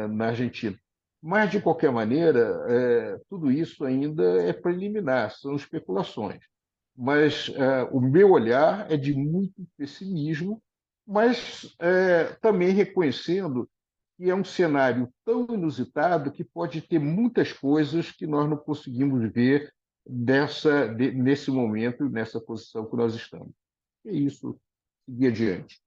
na Argentina. Mas, de qualquer maneira, tudo isso ainda é preliminar, são especulações. Mas o meu olhar é de muito pessimismo, mas também reconhecendo que é um cenário tão inusitado que pode ter muitas coisas que nós não conseguimos ver nesse momento, nessa posição que nós estamos. É isso, seguir adiante.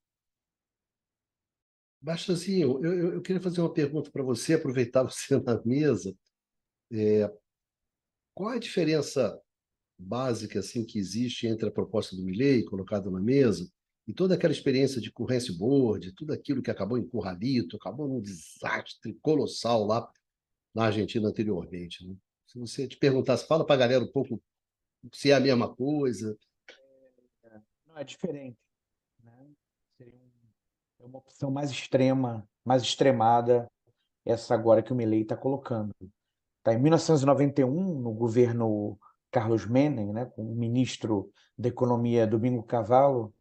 Bastazinho, eu queria fazer uma pergunta para você, aproveitar você na mesa. Qual a diferença básica assim que existe entre a proposta do Milei colocada na mesa E toda aquela experiência de currency board, tudo aquilo que acabou em Curralito, acabou num desastre colossal lá na Argentina anteriormente, né? Se você te perguntasse, fala para a galera um pouco se é a mesma coisa. Não é diferente, né? Seria é uma opção mais extrema, mais extremada, essa agora que o Milei está colocando. Tá, em 1991, no governo Carlos Menem, né, com o ministro da Economia Domingo Cavallo,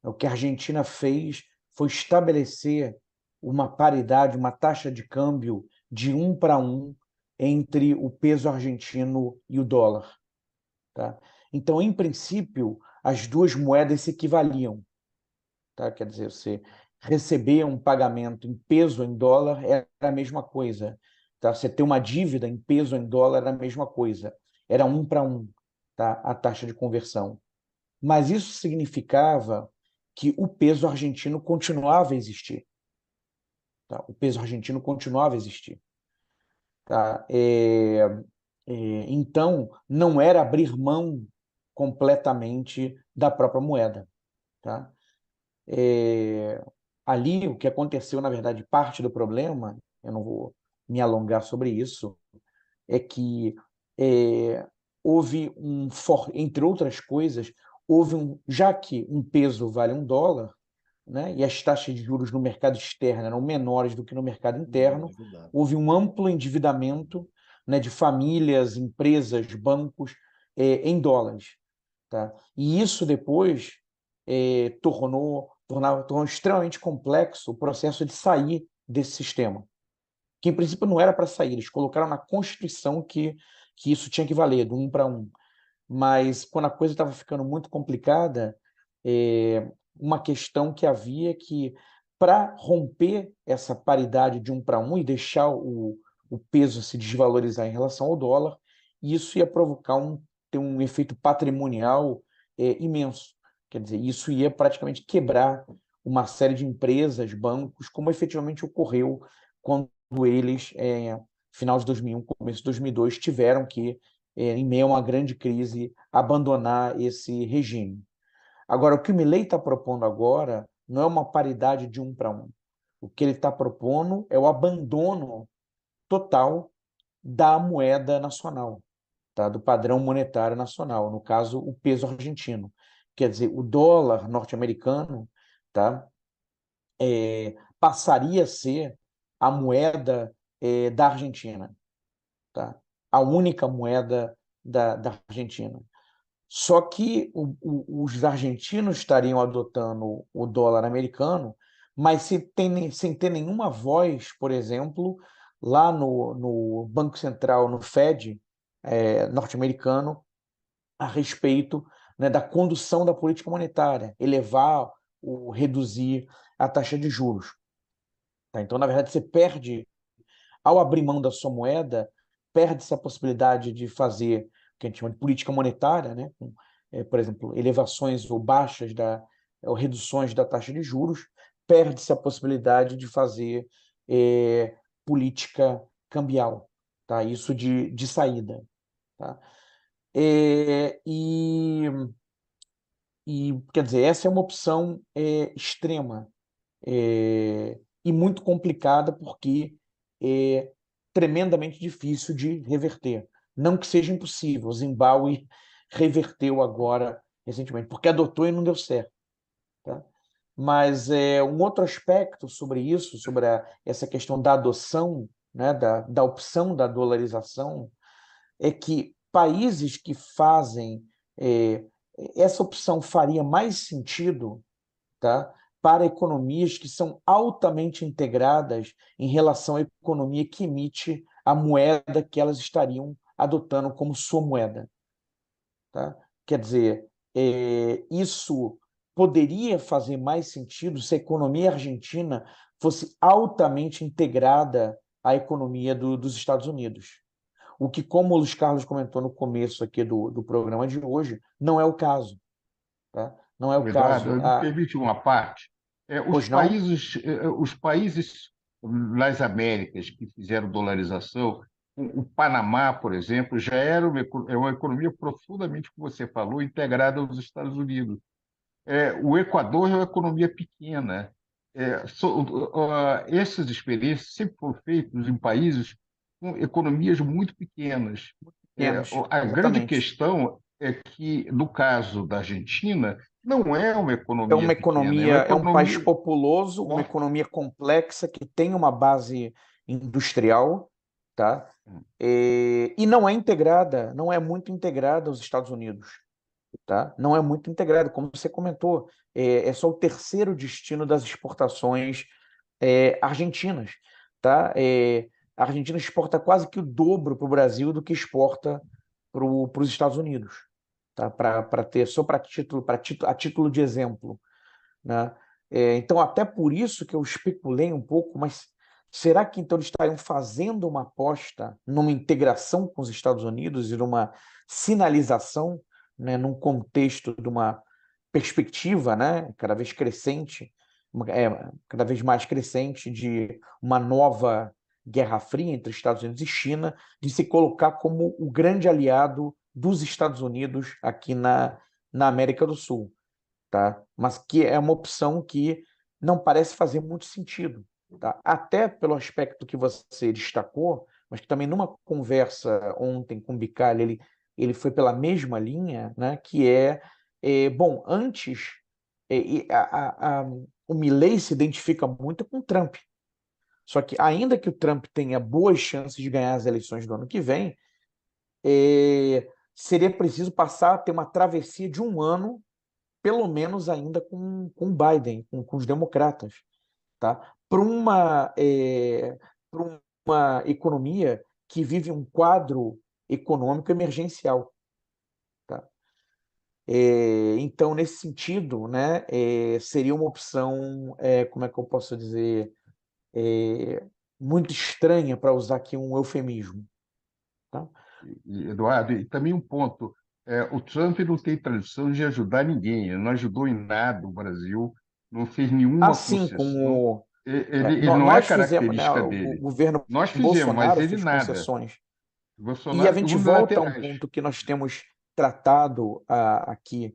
o que a Argentina fez foi estabelecer uma paridade, uma taxa de câmbio de 1 para 1 entre o peso argentino e o dólar. Tá? Então, em princípio, as duas moedas se equivaliam. Tá? Quer dizer, você receber um pagamento em peso ou em dólar era a mesma coisa. Tá? Você ter uma dívida em peso ou em dólar era a mesma coisa. Era 1 para 1, tá? A taxa de conversão. Mas isso significava que o peso argentino continuava a existir. Tá? O peso argentino continuava a existir. Tá? Então, não era abrir mão completamente da própria moeda. Tá? Ali, o que aconteceu, na verdade, parte do problema, eu não vou me alongar sobre isso, é que houve entre outras coisas, já que um peso vale US$ 1, né, e as taxas de juros no mercado externo eram menores do que no mercado interno, houve um amplo endividamento, né, de famílias, empresas, bancos, em dólares. Tá? E isso depois tornou extremamente complexo o processo de sair desse sistema, que em princípio não era para sair, eles colocaram na Constituição que isso tinha que valer, do 1 para 1. Mas quando a coisa estava ficando muito complicada, uma questão que havia que, para romper essa paridade de 1 para 1 e deixar o peso se desvalorizar em relação ao dólar, isso ia provocar ter um efeito patrimonial imenso. Quer dizer, isso ia praticamente quebrar uma série de empresas, bancos, como efetivamente ocorreu quando eles, final de 2001, começo de 2002, tiveram que, em meio a uma grande crise, abandonar esse regime. Agora, o que o Milei está propondo agora não é uma paridade de 1 para 1. O que ele está propondo é o abandono total da moeda nacional, tá? Do padrão monetário nacional, no caso, o peso argentino. Quer dizer, o dólar norte-americano, tá? Passaria a ser a moeda da Argentina, tá? A única moeda da Argentina. Só que os argentinos estariam adotando o dólar americano, mas sem ter nenhuma voz, por exemplo, lá no Banco Central, no Fed norte-americano, a respeito, né, da condução da política monetária, elevar ou reduzir a taxa de juros. Tá? Então, na verdade, você perde, ao abrir mão da sua moeda, perde-se a possibilidade de fazer o que a gente chama de política monetária, né? Com, por exemplo, elevações ou baixas ou reduções da taxa de juros, perde-se a possibilidade de fazer política cambial, tá? Isso de saída. Tá? É, e, quer dizer, essa é uma opção extrema e muito complicada porque é tremendamente difícil de reverter. Não que seja impossível, o Zimbábue reverteu agora recentemente, porque adotou e não deu certo. Tá? Mas um outro aspecto sobre isso, sobre essa questão da adoção, né, da opção da dolarização, é que países que fazem essa opção faria mais sentido, tá, para economias que são altamente integradas em relação à economia que emite a moeda que elas estariam adotando como sua moeda. Tá? Quer dizer, isso poderia fazer mais sentido se a economia argentina fosse altamente integrada à economia dos Estados Unidos. O que, como o Luiz Carlos comentou no começo aqui do programa de hoje, não é o caso. Tá? Não é o Eduardo, caso. me permite uma parte. Pois não? Os países nas Américas que fizeram dolarização, o Panamá, por exemplo, já era é uma economia profundamente, como você falou, integrada aos Estados Unidos. O Equador é uma economia pequena. Essas experiências sempre foram feitas em países com economias muito pequenas. Pequenas, A grande exatamente. questão é que, no caso da Argentina, não é uma É economia uma pequena, é economia, uma é um país economia populoso, uma forte. economia complexa que tem uma base industrial, tá? E não é integrada, não é muito integrada aos Estados Unidos, tá? Não é muito integrada, como você comentou, é só o terceiro destino das exportações argentinas, tá? A Argentina exporta quase que o dobro para o Brasil do que exporta para os Estados Unidos, tá? Para ter, só a título de exemplo, né? Então, até por isso que eu especulei um pouco, mas será que então eles estariam fazendo uma aposta numa integração com os Estados Unidos e numa sinalização, né, num contexto de uma perspectiva, né, cada vez crescente, cada vez mais crescente de uma nova Guerra Fria entre Estados Unidos e China, de se colocar como o grande aliado dos Estados Unidos aqui na América do Sul, tá? Mas que é uma opção que não parece fazer muito sentido, tá? Até pelo aspecto que você destacou, mas que também numa conversa ontem com o Bicalho, ele foi pela mesma linha, né? Que bom, antes o Milei se identifica muito com o Trump. Só que ainda que o Trump tenha boas chances de ganhar as eleições do ano que vem, seria preciso passar a ter uma travessia de um ano pelo menos ainda com Biden, com os democratas, tá? Para uma economia que vive um quadro econômico emergencial, tá? Então, nesse sentido, né, seria uma opção, como é que eu posso dizer, muito estranha, para usar aqui um eufemismo, tá? Eduardo, e também um ponto, o Trump não tem tradição de ajudar ninguém, ele não ajudou em nada o Brasil, não fez nenhuma Assim concessão, como ele não é nós fizemos, né, característica o dele. governo Nós fizemos, mas Bolsonaro ele fez nada. concessões. E a Bolsonaro gente volta a um unilaterais. ponto que nós temos tratado aqui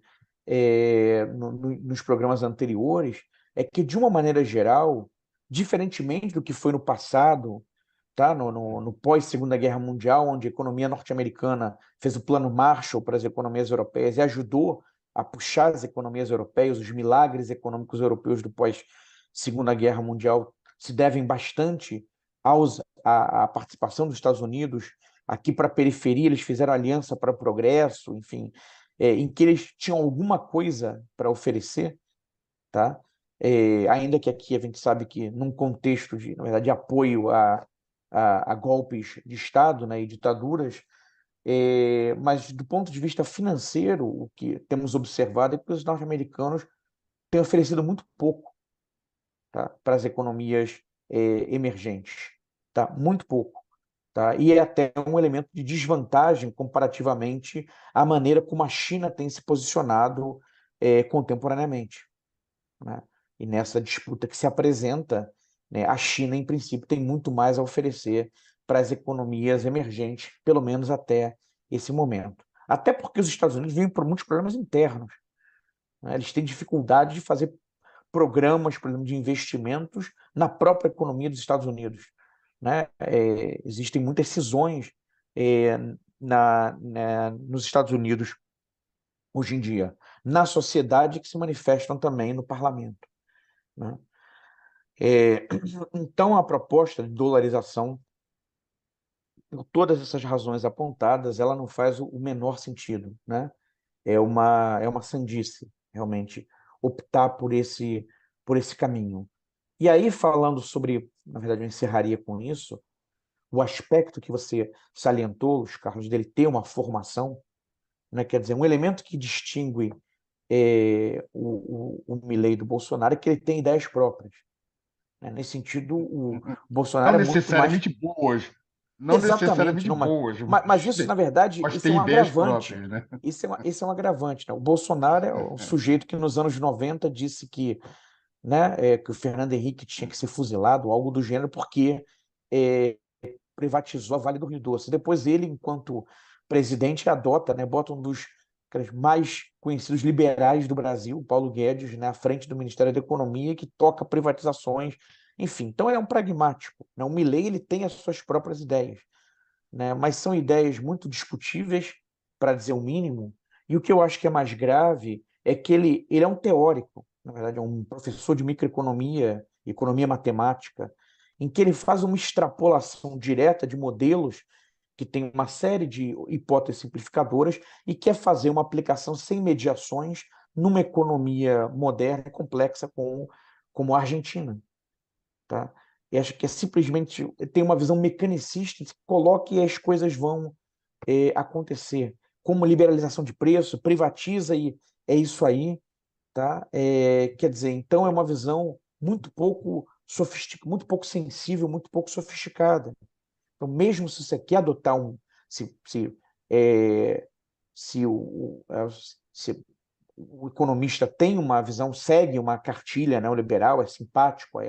nos programas anteriores, é que, de uma maneira geral, diferentemente do que foi no passado, tá? No pós-Segunda Guerra Mundial, onde a economia norte-americana fez o plano Marshall para as economias europeias e ajudou a puxar as economias europeias, os milagres econômicos europeus do pós-Segunda Guerra Mundial se devem bastante à participação dos Estados Unidos aqui para a periferia, eles fizeram aliança para o progresso, enfim, em que eles tinham alguma coisa para oferecer, tá? Ainda que aqui a gente sabe que num contexto de, na verdade, de apoio a golpes de Estado, né, e ditaduras, mas do ponto de vista financeiro, o que temos observado é que os norte-americanos têm oferecido muito pouco, tá, para as economias emergentes, tá? Muito pouco. Tá? E é até um elemento de desvantagem comparativamente à maneira como a China tem se posicionado contemporaneamente, né? E nessa disputa que se apresenta, né, a China, em princípio, tem muito mais a oferecer para as economias emergentes, pelo menos até esse momento. Até porque os Estados Unidos vivem por muitos problemas internos, né? Eles têm dificuldade de fazer programas, por exemplo, de investimentos na própria economia dos Estados Unidos, né? Existem muitas cisões é, nos Estados Unidos hoje em dia, na sociedade, que se manifestam também no parlamento, né? Então, a proposta de dolarização, por todas essas razões apontadas, ela não faz o menor sentido, né? É uma sandice, realmente, optar por esse caminho. E aí, falando sobre, na verdade, eu encerraria com isso, o aspecto que você salientou, os Carlos, dele ter uma formação, né? Quer dizer, um elemento que distingue o Milei do Bolsonaro é que ele tem ideias próprias, né? Nesse sentido, o Não Bolsonaro é muito mais. necessariamente boas, não Exatamente, necessariamente não, mas, boas, mas isso, na verdade, mas isso é tem um ideias agravante. próprias, né? Esse é um agravante, né? O Bolsonaro é um sujeito que nos anos 90 disse que, né, que o Fernando Henrique tinha que ser fuzilado, algo do gênero, porque é, privatizou a Vale do Rio Doce. Depois ele, enquanto presidente, adota, né, bota um dos caras mais conhecidos liberais do Brasil, o Paulo Guedes, né, à frente do Ministério da Economia, que toca privatizações, enfim. Então, ele é um pragmático, né? O Milei, ele tem as suas próprias ideias, né? Mas são ideias muito discutíveis, para dizer o mínimo, e o que eu acho que é mais grave é que ele é um teórico, na verdade, é um professor de microeconomia, economia matemática, em que ele faz uma extrapolação direta de modelos que tem uma série de hipóteses simplificadoras e quer fazer uma aplicação sem mediações numa economia moderna e complexa como a Argentina, tá? E acho que é simplesmente tem uma visão mecanicista, coloque e as coisas vão acontecer, como liberalização de preço, privatiza e é isso aí, tá? Quer dizer, então é uma visão muito pouco sofisticada, muito pouco sensível, muito pouco sofisticada. Então, mesmo se você quer adotar se, se, é, se se o economista tem uma visão, segue uma cartilha neoliberal, é simpático a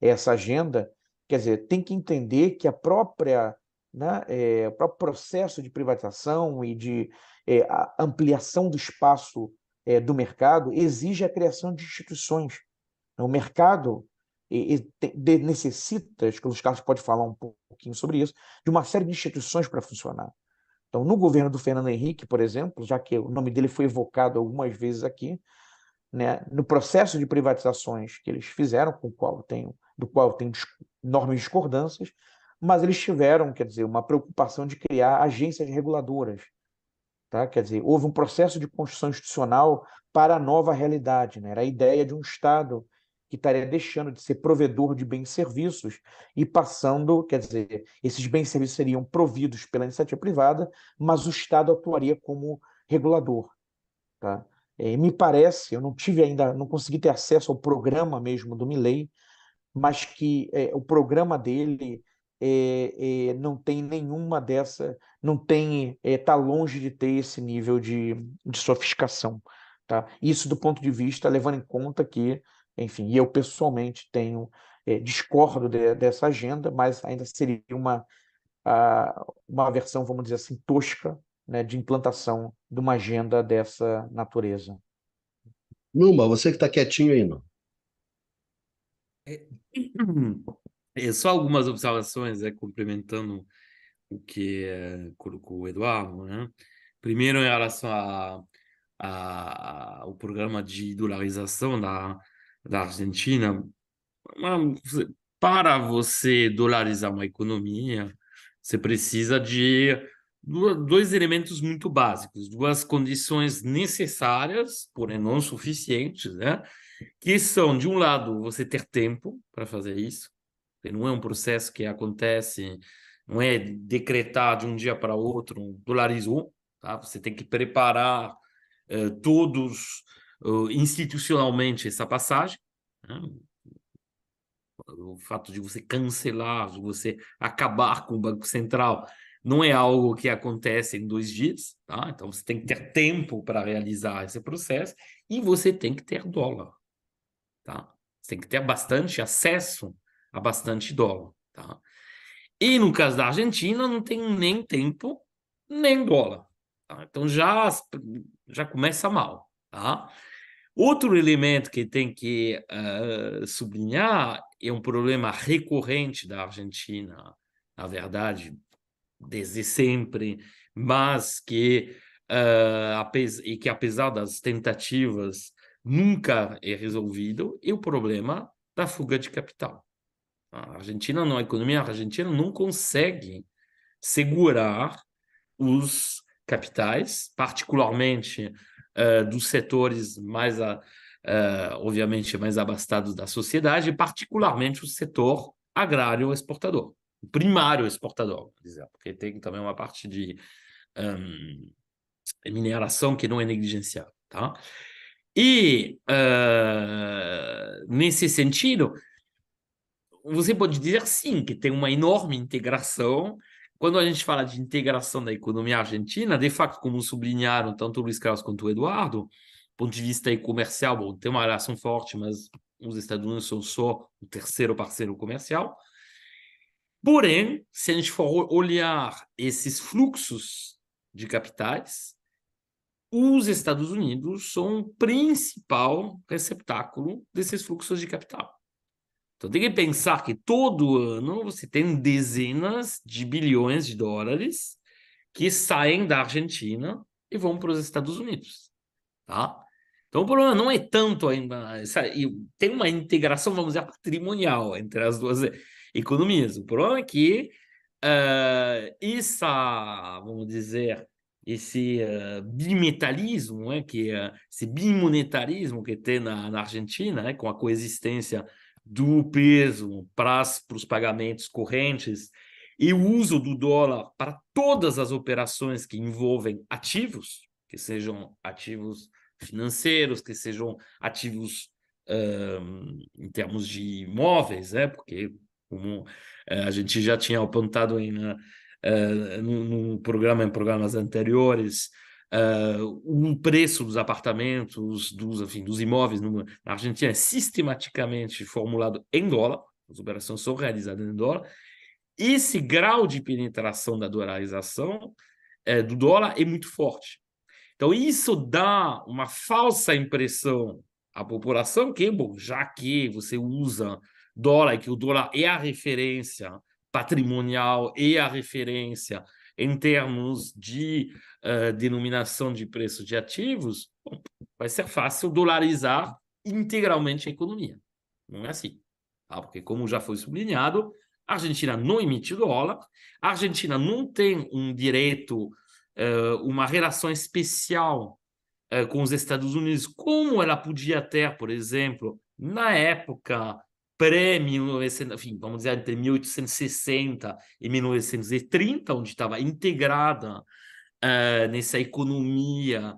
essa agenda, quer dizer, tem que entender que né, o próprio processo de privatização e de a ampliação do espaço do mercado exige a criação de instituições. O mercado necessita, acho que o Luiz Carlos pode falar um pouquinho sobre isso, de uma série de instituições para funcionar. Então, no governo do Fernando Henrique, por exemplo, já que o nome dele foi evocado algumas vezes aqui, né, no processo de privatizações que eles fizeram, do qual eu tenho enormes discordâncias, mas eles tiveram, quer dizer, uma preocupação de criar agências reguladoras, tá? Quer dizer, houve um processo de construção institucional para a nova realidade, né? Era a ideia de um Estado que estaria deixando de ser provedor de bens e serviços e passando, quer dizer, esses bens e serviços seriam providos pela iniciativa privada, mas o Estado atuaria como regulador, tá? Me parece, eu não tive ainda, não consegui ter acesso ao programa mesmo do Milei, mas que o programa dele não tem nenhuma dessa, não tem, está longe de ter esse nível de sofisticação, tá? Isso do ponto de vista, levando em conta que, enfim, eu pessoalmente discordo dessa agenda, mas ainda seria uma versão, vamos dizer assim, tosca, né, de implantação de uma agenda dessa natureza. Numa, você que está quietinho aí, não. Só algumas observações, complementando o que colocou o Eduardo, né? Primeiro, em relação ao programa de dolarização da Argentina, para você dolarizar uma economia, você precisa de dois elementos muito básicos, duas condições necessárias, porém não suficientes, né? Que são, de um lado, você ter tempo para fazer isso, não é um processo que acontece, não é decretar de um dia para outro, dolarizou, tá? Você tem que preparar todos institucionalmente essa passagem, né? O fato de você cancelar, de você acabar com o Banco Central, não é algo que acontece em 2 dias, tá? Então você tem que ter tempo para realizar esse processo e você tem que ter dólar, tá? Você tem que ter bastante acesso a bastante dólar, tá? E no caso da Argentina, não tem nem tempo, nem dólar, tá? Então já começa mal, tá? Outro elemento que tem que sublinhar é um problema recorrente da Argentina, na verdade, desde sempre, mas que, apesar das tentativas, nunca é resolvido, é o problema da fuga de capital. A Argentina, a economia argentina não consegue segurar os capitais, particularmente dos setores obviamente, mais abastados da sociedade, particularmente o setor agrário exportador, o primário exportador, por exemplo, porque tem também uma parte de mineração que não é negligenciável, tá? E, nesse sentido, você pode dizer sim, que tem uma enorme integração. Quando a gente fala de integração da economia argentina, de fato, como sublinharam tanto o Luiz Carlos quanto o Eduardo, do ponto de vista comercial, bom, tem uma relação forte, mas os Estados Unidos são só o terceiro parceiro comercial. Porém, se a gente for olhar esses fluxos de capitais, os Estados Unidos são o principal receptáculo desses fluxos de capital. Então, tem que pensar que todo ano você tem dezenas de bilhões de dólares que saem da Argentina e vão para os Estados Unidos, tá? Então, o problema não é tanto ainda... tem uma integração, vamos dizer, patrimonial entre as duas economias. O problema é que vamos dizer, esse bimetalismo, esse bimonetarismo que tem na Argentina, com a coexistência do peso para os pagamentos correntes e o uso do dólar para todas as operações que envolvem ativos, que sejam ativos financeiros, que sejam ativos em termos de imóveis, porque como a gente já tinha apontado em programas anteriores, o preço dos apartamentos, dos imóveis na Argentina é sistematicamente formulado em dólar, as operações são realizadas em dólar. Esse grau de penetração da dolarização do dólar é muito forte. Então, isso dá uma falsa impressão à população que, bom, já que você usa dólar, que o dólar é a referência patrimonial e a referência em termos de denominação de preço de ativos, bom, vai ser fácil dolarizar integralmente a economia. Não é assim. Tá? Porque, como já foi sublinhado, a Argentina não emite dólar, a Argentina não tem um direito, uma relação especial com os Estados Unidos, como ela podia ter, por exemplo, na época pré-1900, enfim, vamos dizer, entre 1860 e 1930, onde estava integrada nessa economia,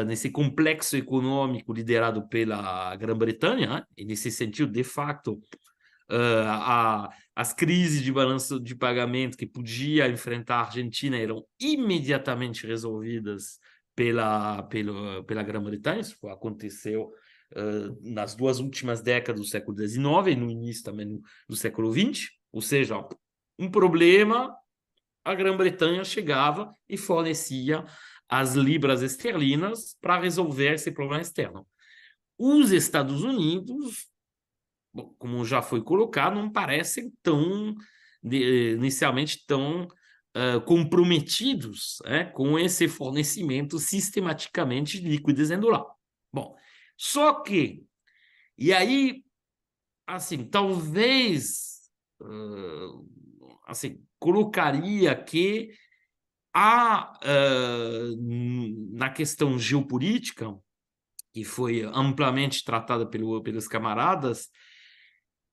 nesse complexo econômico liderado pela Grã-Bretanha, e nesse sentido, de fato, as crises de balanço de pagamento que podia enfrentar a Argentina eram imediatamente resolvidas pela Grã-Bretanha. Isso aconteceu nas duas últimas décadas do século XIX e no início também do século XX. Ou seja, um problema, a Grã-Bretanha chegava e fornecia as libras esterlinas para resolver esse problema externo. Os Estados Unidos, como já foi colocado, não parecem inicialmente tão comprometidos com esse fornecimento sistematicamente de liquidez em dólar. Bom, só que, e aí, assim, talvez, assim, colocaria que na questão geopolítica, que foi amplamente tratada pelos camaradas,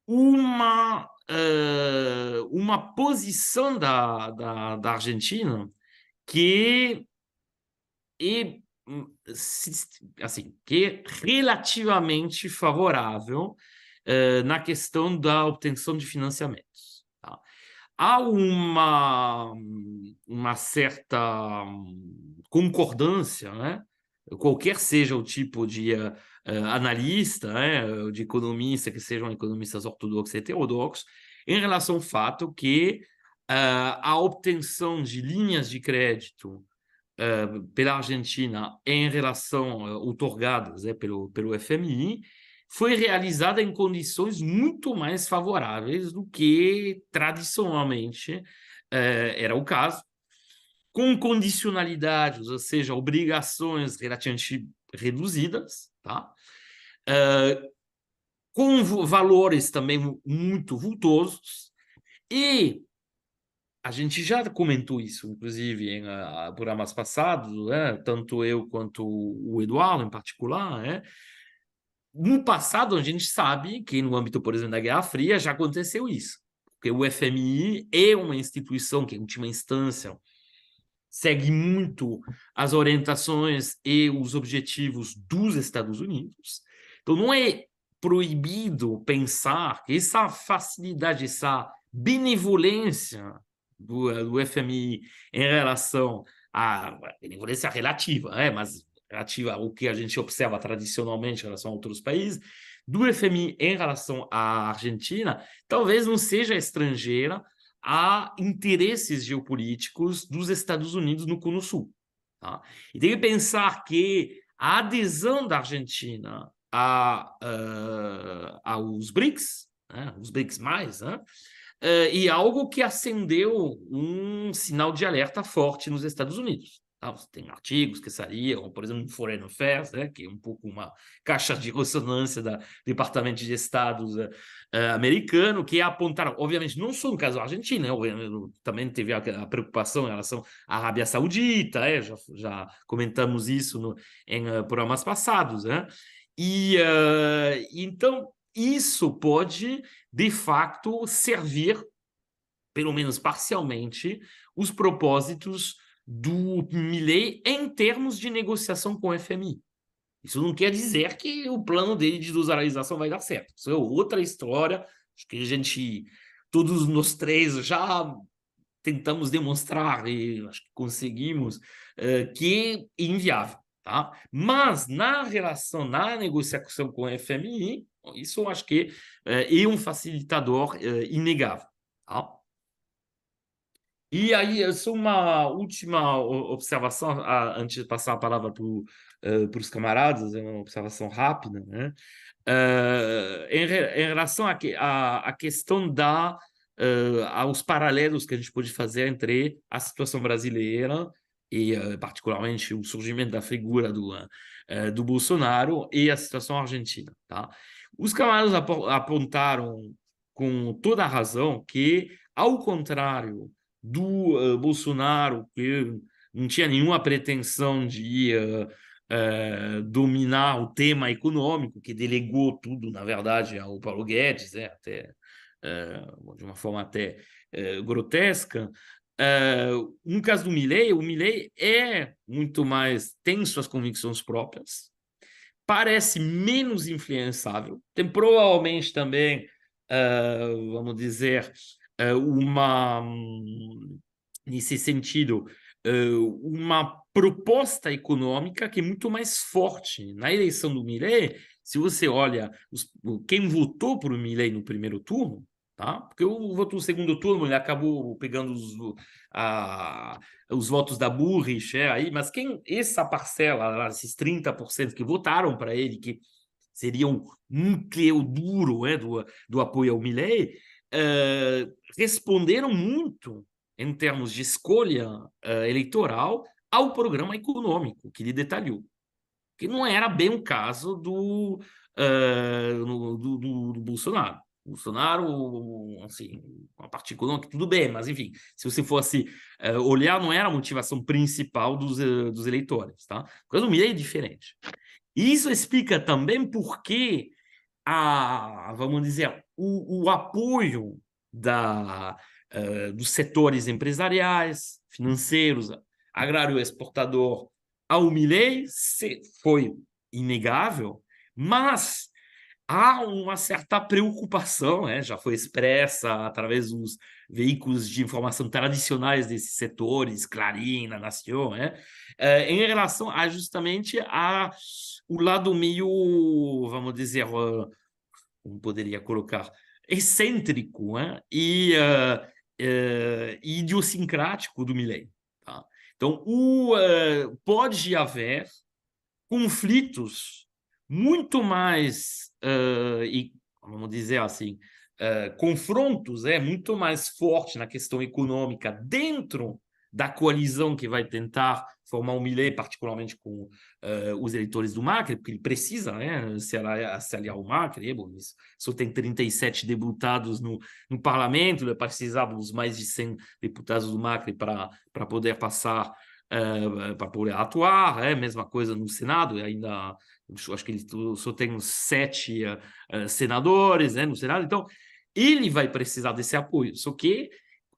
uma posição da Argentina que é, assim, que é relativamente favorável na questão da obtenção de financiamentos. Tá? Há uma certa concordância, qualquer seja o tipo de analista, de economista, que sejam economistas ortodoxos e heterodoxos, em relação ao fato que a obtenção de linhas de crédito pela Argentina em relação outorgadas pelo FMI foi realizada em condições muito mais favoráveis do que tradicionalmente era o caso, com condicionalidades, ou seja, obrigações relativamente reduzidas, tá? Com valores também muito vultosos, e a gente já comentou isso, inclusive, em programas passados, tanto eu quanto o Eduardo, em particular. No passado, a gente sabe que, no âmbito, por exemplo, da Guerra Fria, já aconteceu isso, porque o FMI é uma instituição que, em última instância, segue muito as orientações e os objetivos dos Estados Unidos. Então, não é proibido pensar que essa facilidade, essa benevolência do FMI em relação à benevolência relativa, mas relativa ao que a gente observa tradicionalmente em relação a outros países, do FMI em relação à Argentina, talvez não seja estrangeira a interesses geopolíticos dos Estados Unidos no Cono Sul. Tá? E tem que pensar que a adesão da Argentina aos BRICS, né, os BRICS+, né, e algo que acendeu um sinal de alerta forte nos Estados Unidos. Tá? Tem artigos que saíram, por exemplo, no Foreign Affairs, né, que é um pouco uma caixa de ressonância do Departamento de Estado americano, que apontaram, obviamente, não só no caso da Argentina, também teve a preocupação em relação à Arábia Saudita, já comentamos isso em programas passados, né? E então isso pode de facto servir, pelo menos parcialmente, os propósitos do Milei em termos de negociação com o FMI. Isso não quer dizer que o plano dele de dolarização vai dar certo. Isso é outra história. Acho que todos nós três já tentamos demonstrar, e acho que conseguimos, que é inviável. Tá? Mas na negociação com o FMI, isso eu acho que é um facilitador inegável. Tá? E aí, só uma última observação, antes de passar a palavra para os camaradas, é uma observação rápida, né? Em relação à questão aos paralelos que a gente pode fazer entre a situação brasileira e, particularmente, o surgimento da figura do Bolsonaro e a situação argentina. Tá? Os camaradas apontaram com toda a razão que, ao contrário do Bolsonaro, que não tinha nenhuma pretensão de dominar o tema econômico, que delegou tudo, na verdade, ao Paulo Guedes, até, de uma forma até grotesca. No caso do Milei, o Milei tem suas convicções próprias, parece menos influenciável, tem provavelmente também, vamos dizer, nesse sentido, uma proposta econômica que é muito mais forte. Na eleição do Milei, se você olha quem votou por Milei no primeiro turno, tá? Porque o voto no segundo turno ele acabou pegando os votos da Burrich, aí, mas essa parcela, esses 30% que votaram para ele, que seriam um núcleo duro do apoio ao Milei, responderam muito em termos de escolha eleitoral ao programa econômico que ele detalhou, que não era bem o caso do Bolsonaro. Bolsonaro, assim, a parte econômica, tudo bem, mas enfim, se você fosse olhar, não era a motivação principal dos eleitores, tá? O caso do Milei é diferente. E isso explica também por que vamos dizer, o apoio dos setores empresariais, financeiros, agrário exportador ao Milei foi inegável, mas há uma certa preocupação, já foi expressa através dos veículos de informação tradicionais desses setores, Clarim, La Nación, em relação justamente o lado meio, vamos dizer, como poderia colocar, excêntrico e idiosincrático do Milei. Tá? Então, pode haver conflitos muito mais, vamos dizer assim, confrontos muito mais fortes na questão econômica dentro da coalizão que vai tentar formar o Milei, particularmente com os eleitores do Macri, porque ele precisa se aliar ao Macri. Só tem 37 deputados no parlamento, ele precisar dos mais de 100 deputados do Macri para poder passar, para poder atuar. Mesma coisa no Senado, ainda acho que ele só tem uns 7 senadores no Senado, então ele vai precisar desse apoio. Só que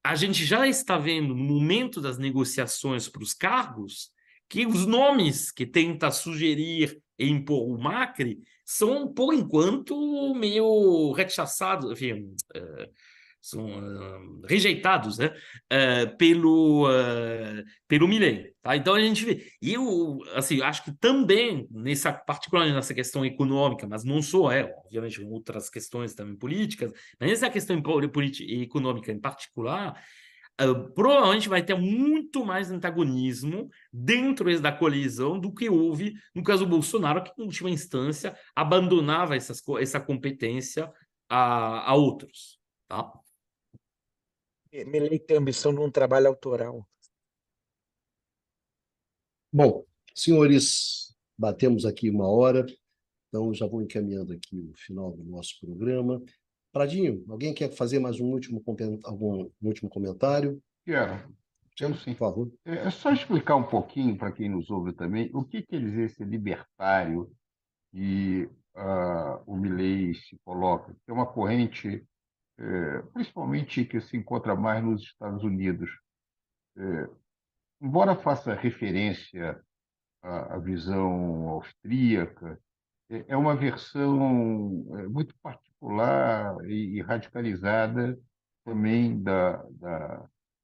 a gente já está vendo, no momento das negociações para os cargos, que os nomes que tenta sugerir e impor o Macri são, por enquanto, meio rechaçados, enfim, são rejeitados pelo Milei. Tá? Então, a gente vê. E eu assim, acho que também, particularmente nessa questão econômica, mas não só, obviamente, outras questões também políticas, mas nessa questão política e econômica em particular, provavelmente vai ter muito mais antagonismo dentro da coalizão do que houve no caso do Bolsonaro, que, em última instância, abandonava essa competência a outros. Tá? Milei tem a ambição de um trabalho autoral. Bom, senhores, batemos aqui 1 hora, então já vou encaminhando aqui o final do nosso programa. Pradinho, alguém quer fazer mais algum último comentário? Quero sim. Por favor. É só explicar um pouquinho para quem nos ouve também o que quer dizer esse libertário que o Milei se coloca. É uma corrente, principalmente que se encontra mais nos Estados Unidos. Embora faça referência à visão austríaca, é uma versão muito particular e radicalizada também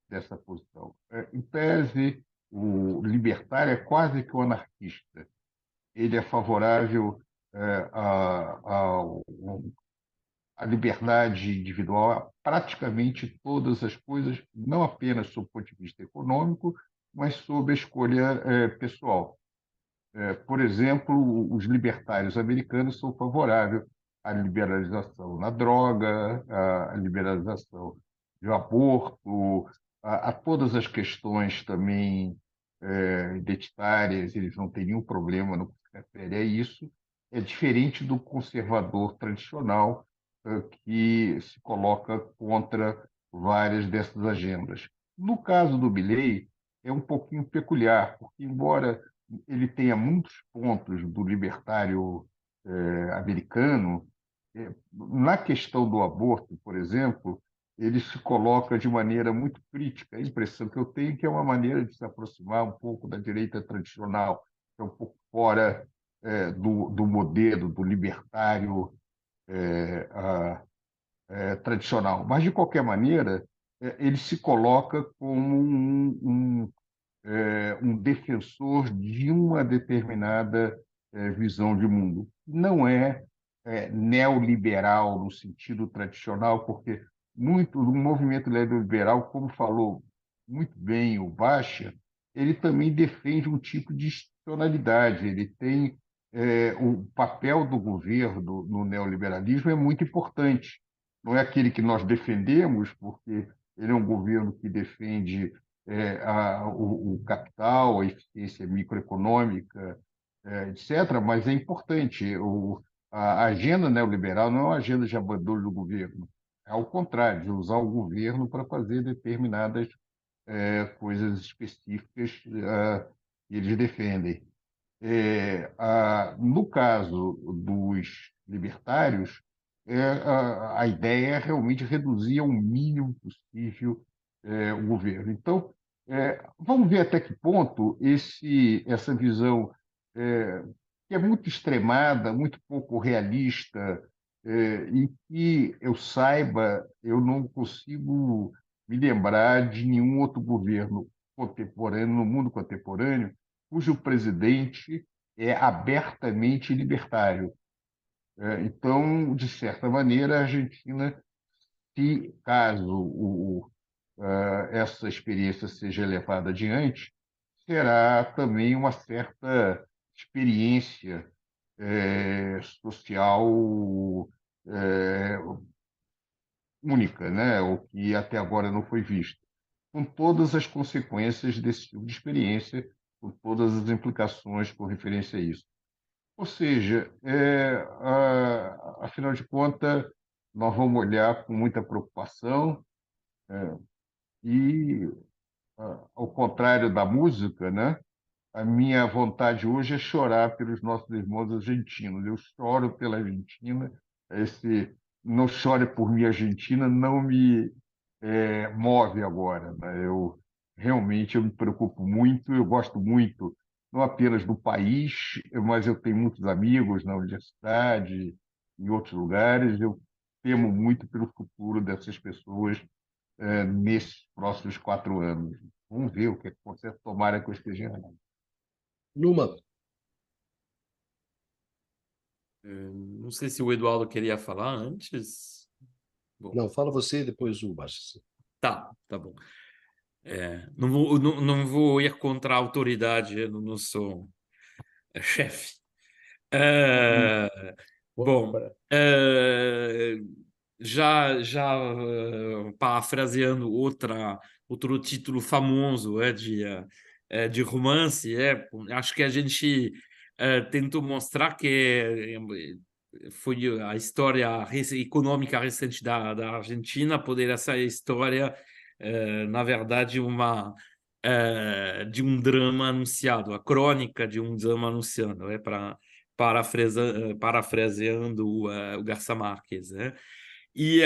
dessa posição. Em tese, o libertário é quase que um anarquista. Ele é favorável à liberdade individual, a praticamente todas as coisas, não apenas sob o ponto de vista econômico, mas sob a escolha pessoal. Por exemplo, os libertários americanos são favoráveis à liberalização na droga, à liberalização do aborto, a todas as questões também identitárias, eles não têm nenhum problema no que se refere a isso. É diferente do conservador tradicional, que se coloca contra várias dessas agendas. No caso do Milei, é um pouquinho peculiar, porque, embora ele tenha muitos pontos do libertário americano, na questão do aborto, por exemplo, ele se coloca de maneira muito crítica. A impressão que eu tenho é que é uma maneira de se aproximar um pouco da direita tradicional, que é um pouco fora do modelo do libertário tradicional. Mas, de qualquer maneira, ele se coloca como um defensor de uma determinada visão de mundo. Não neoliberal no sentido tradicional, porque muito do movimento neoliberal, como falou muito bem o Baixa, ele também defende um tipo de institucionalidade. Ele tem o papel do governo no neoliberalismo é muito importante. Não é aquele que nós defendemos, porque ele é um governo que defende o capital, a eficiência microeconômica, etc., mas é importante. A agenda neoliberal não é uma agenda de abandono do governo, é ao contrário, de usar o governo para fazer determinadas coisas específicas que eles defendem. No caso dos libertários, a ideia é realmente reduzir ao mínimo possível o governo. Então, vamos ver até que ponto essa visão, que é muito extremada, muito pouco realista, e que eu saiba, eu não consigo me lembrar de nenhum outro governo contemporâneo, no mundo contemporâneo, cujo presidente é abertamente libertário. Então, de certa maneira, a Argentina, se caso essa experiência seja levada adiante, será também uma certa experiência social única, né? O que até agora não foi visto, com todas as consequências desse tipo de experiência, com todas as implicações com referência a isso. Ou seja, afinal de contas, nós vamos olhar com muita preocupação e, ao contrário da música, né? A minha vontade hoje é chorar pelos nossos irmãos argentinos. Eu choro pela Argentina. Esse não chore por mim, Argentina, não me move agora, né? Eu me preocupo muito, eu gosto muito, não apenas do país, mas eu tenho muitos amigos na universidade, em outros lugares. Eu temo muito pelo futuro dessas pessoas nesses próximos 4 anos. Vamos ver o que acontece, tomara que eu esteja errado. Numa, Não sei se o Eduardo queria falar antes. Bom, não, fala você e depois o Baixa. tá bom. Não vou ir contra a autoridade do nosso chefe. Bom, parafraseando outro título famoso de romance, acho que a gente tentou mostrar que foi a história econômica recente da Argentina, poderia ser a história, na verdade, de um drama anunciado, a crônica de um drama anunciado, para parafraseando o Garcia Marques, né? E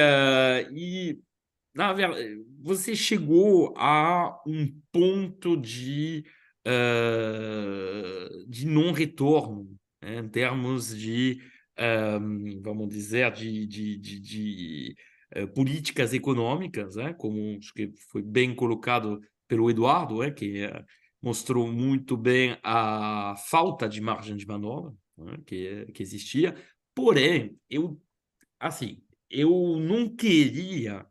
na verdade, você chegou a um ponto de não retorno, né, em termos vamos dizer, políticas econômicas, né, como acho que foi bem colocado pelo Eduardo, que mostrou muito bem a falta de margem de manobra, né, que existia. Porém, eu não queria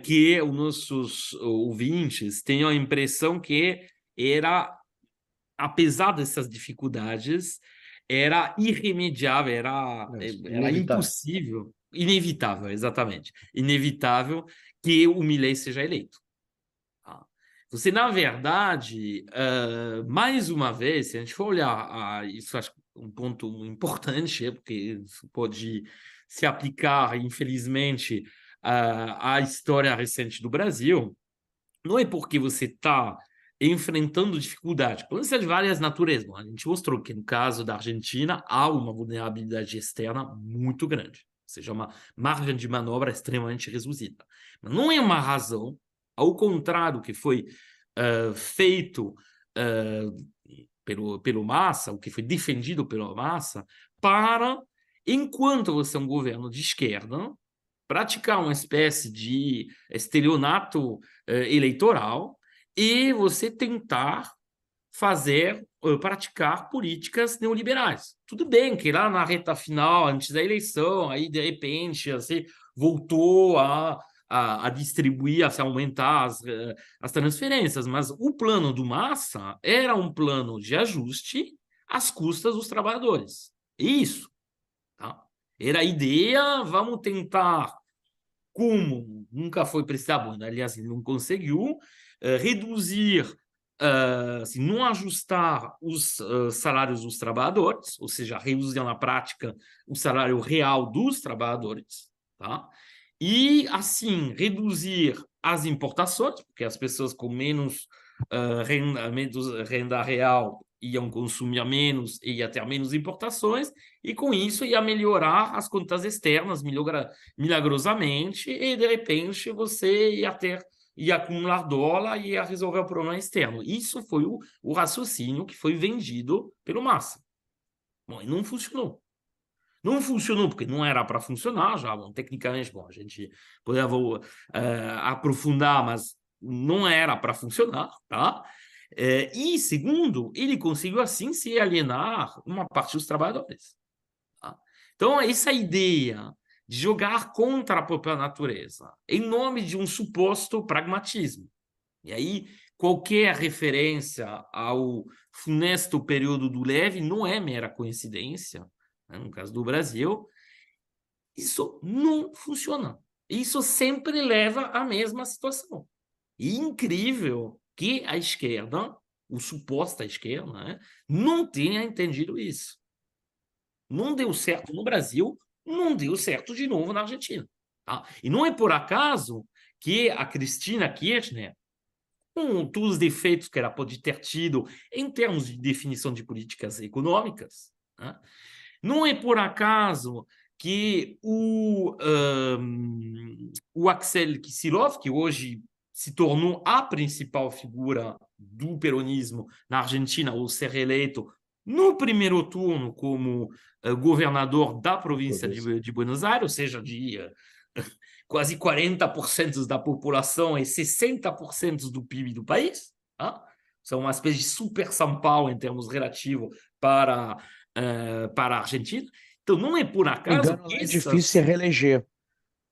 que os nossos ouvintes tenham a impressão que apesar dessas dificuldades, era irremediável, era impossível, inevitável, exatamente, inevitável que o Milei seja eleito. Você, na verdade, mais uma vez, se a gente for olhar, isso acho um ponto importante, porque isso pode se aplicar, infelizmente, à história recente do Brasil, não é porque você está enfrentando dificuldade, pode ser de várias naturezas. A gente mostrou que, no caso da Argentina, há uma vulnerabilidade externa muito grande, ou seja, uma margem de manobra extremamente reduzida. Mas não é uma razão, ao contrário do que foi feito pelo Massa, o que foi defendido pelo Massa, para, enquanto você é um governo de esquerda, praticar uma espécie de estelionato eleitoral e você tentar praticar políticas neoliberais. Tudo bem que lá na reta final, antes da eleição, aí de repente assim, voltou a distribuir, a aumentar as transferências, mas o plano do Massa era um plano de ajuste às custas dos trabalhadores. Isso. Tá? Era a ideia, vamos tentar, como nunca foi prestado, aliás, ele não conseguiu, reduzir, assim, não ajustar os salários dos trabalhadores, ou seja, reduzir na prática o salário real dos trabalhadores, tá? E, assim, reduzir as importações, porque as pessoas com menos renda real iam consumir menos e ia ter menos importações, e com isso ia melhorar as contas externas milagrosamente, e de repente você ia acumular dólar e ia resolver o problema externo. Isso foi o raciocínio que foi vendido pelo Massa. Bom, e não funcionou. Não funcionou porque não era para funcionar, já, bom, tecnicamente, bom, a gente poderia aprofundar, mas não era para funcionar, tá? E, segundo, ele conseguiu, assim, se alienar uma parte dos trabalhadores. Tá? Então, essa ideia de jogar contra a própria natureza, em nome de um suposto pragmatismo. E aí, qualquer referência ao funesto período do Levy não é mera coincidência, né? No caso do Brasil, isso não funciona. Isso sempre leva à mesma situação. E incrível que a esquerda, o suposta esquerda, né, não tenha entendido isso. Não deu certo no Brasil, não deu certo de novo na Argentina. Tá? E não é por acaso que a Cristina Kirchner, com todos os defeitos que ela pode ter tido em termos de definição de políticas econômicas, né, não é por acaso que o Axel Kicillof, que hoje se tornou a principal figura do peronismo na Argentina, ao ser eleito no primeiro turno como governador da província de Buenos Aires, ou seja, de quase 40% da população e 60% do PIB do país. Tá? São uma espécie de super São Paulo em termos relativos para a Argentina. Então, não é por acaso que é difícil se reeleger.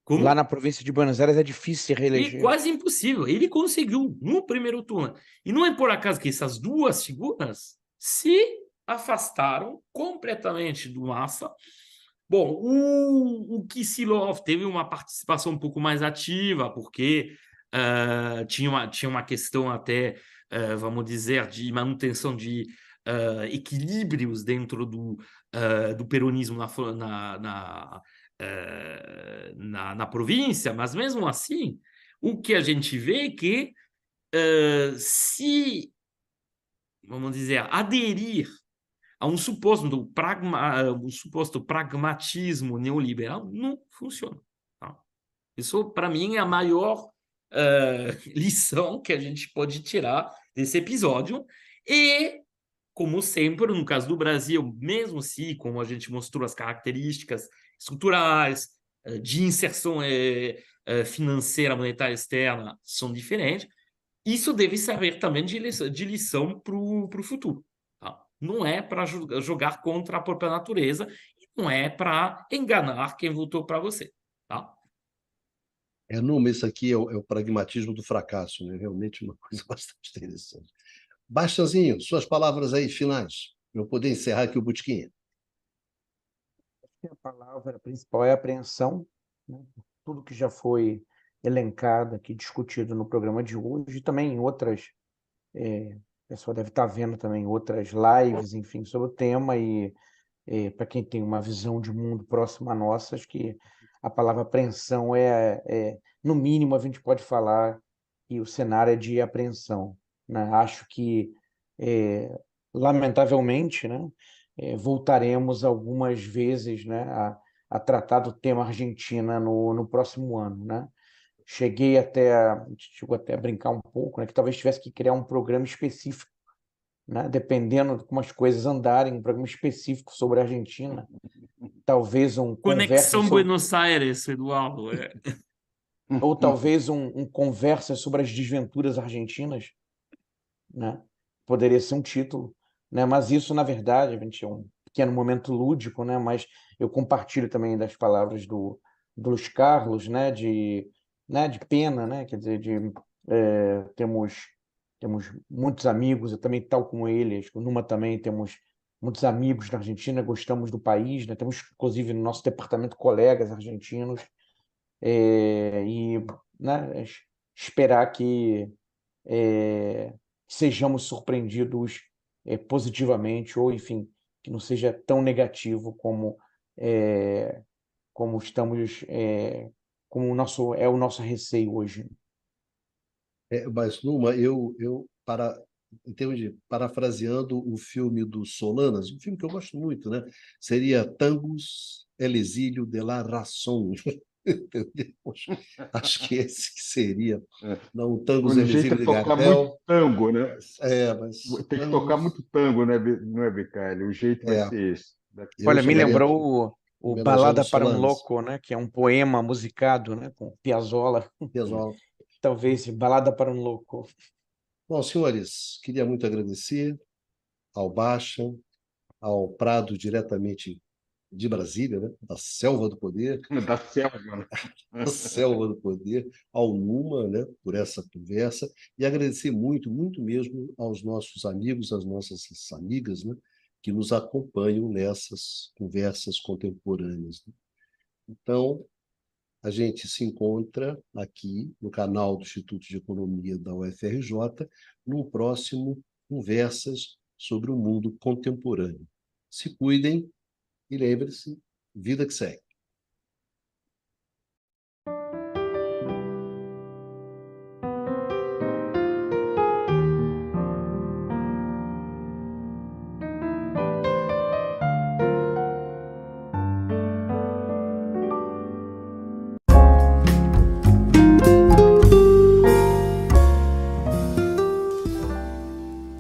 Como? Lá na província de Buenos Aires é difícil se É reeleger. quase impossível. Ele conseguiu no primeiro turno. E não é por acaso que essas duas figuras se afastaram completamente do Massa. Bom, o Kicillof teve uma participação um pouco mais ativa, porque tinha uma questão até, vamos dizer, de manutenção de equilíbrios dentro do peronismo na província, mas mesmo assim, o que a gente vê é que se, vamos dizer, aderir a um suposto pragmatismo neoliberal, não funciona. Tá? Isso, para mim, é a maior lição que a gente pode tirar desse episódio. E, como sempre, no caso do Brasil, mesmo se, como a gente mostrou, as características estruturais, de inserção financeira, monetária externa são diferentes, isso deve servir também de lição para o futuro. Tá? Não é para jogar contra a própria natureza, e não é para enganar quem votou para você. Tá? Numa, isso aqui é o pragmatismo do fracasso, né? Realmente uma coisa bastante interessante. Bastianzinho, suas palavras aí finais, para eu poder encerrar aqui o Botiquinha. A palavra principal é apreensão, né? Tudo que já foi elencado aqui, discutido no programa de hoje, e também em outras, o pessoal deve estar vendo também outras lives, enfim, sobre o tema, e para quem tem uma visão de mundo próxima à nossa, acho que a palavra apreensão no mínimo, a gente pode falar que o cenário é de apreensão, né? Acho que, lamentavelmente, né, voltaremos algumas vezes, né, a tratar do tema Argentina no próximo ano, né? Chegou até a brincar um pouco, né, que talvez tivesse que criar um programa específico, né, dependendo de como as coisas andarem, um programa específico sobre a Argentina, talvez Conexão Buenos Aires, Eduardo. ou talvez um conversa sobre as desventuras argentinas, né? Poderia ser um título, né? Mas isso, na verdade, a gente é um pequeno momento lúdico, né? Mas eu compartilho também das palavras do Luiz Carlos, né? De pena, né? Quer dizer, temos muitos amigos, eu também, tal como ele, acho que o Numa também temos muitos amigos na Argentina, gostamos do país, né? Temos, inclusive, no nosso departamento, colegas argentinos, e, né, esperar que sejamos surpreendidos positivamente, ou, enfim, que não seja tão negativo como estamos, como é o nosso receio hoje. Mas, Numa, em termos de parafraseando o filme do Solanas, um filme que eu gosto muito, né? Seria Tangos, El exílio de la razón. Entendeu? Acho que esse que seria. Não, Tangos, O El jeito exílio é de tocar muito Gardel. tango, né? Mas Tem que tocar Tangos, muito tango, né, não é, Bicalho? O jeito vai é, ser esse. eu Olha, me chamaria de lembrou o homenageando Balada para um Solanas. Louco, né? Que é um poema musicado, né? Com Piazzolla. Pessoal. Talvez Balada para um Louco. Bom, senhores, queria muito agradecer ao Baixa, ao Prado, diretamente de Brasília, né? Da Selva do Poder, Da selva, né? da Selva do Poder, ao Numa, né? Por essa conversa, e agradecer muito, muito mesmo aos nossos amigos, às nossas amigas, né? Que nos acompanham nessas conversas contemporâneas, né? Então, a gente se encontra aqui no canal do Instituto de Economia da UFRJ, no próximo Conversas sobre o Mundo Contemporâneo. Se cuidem e lembre-se, vida que segue.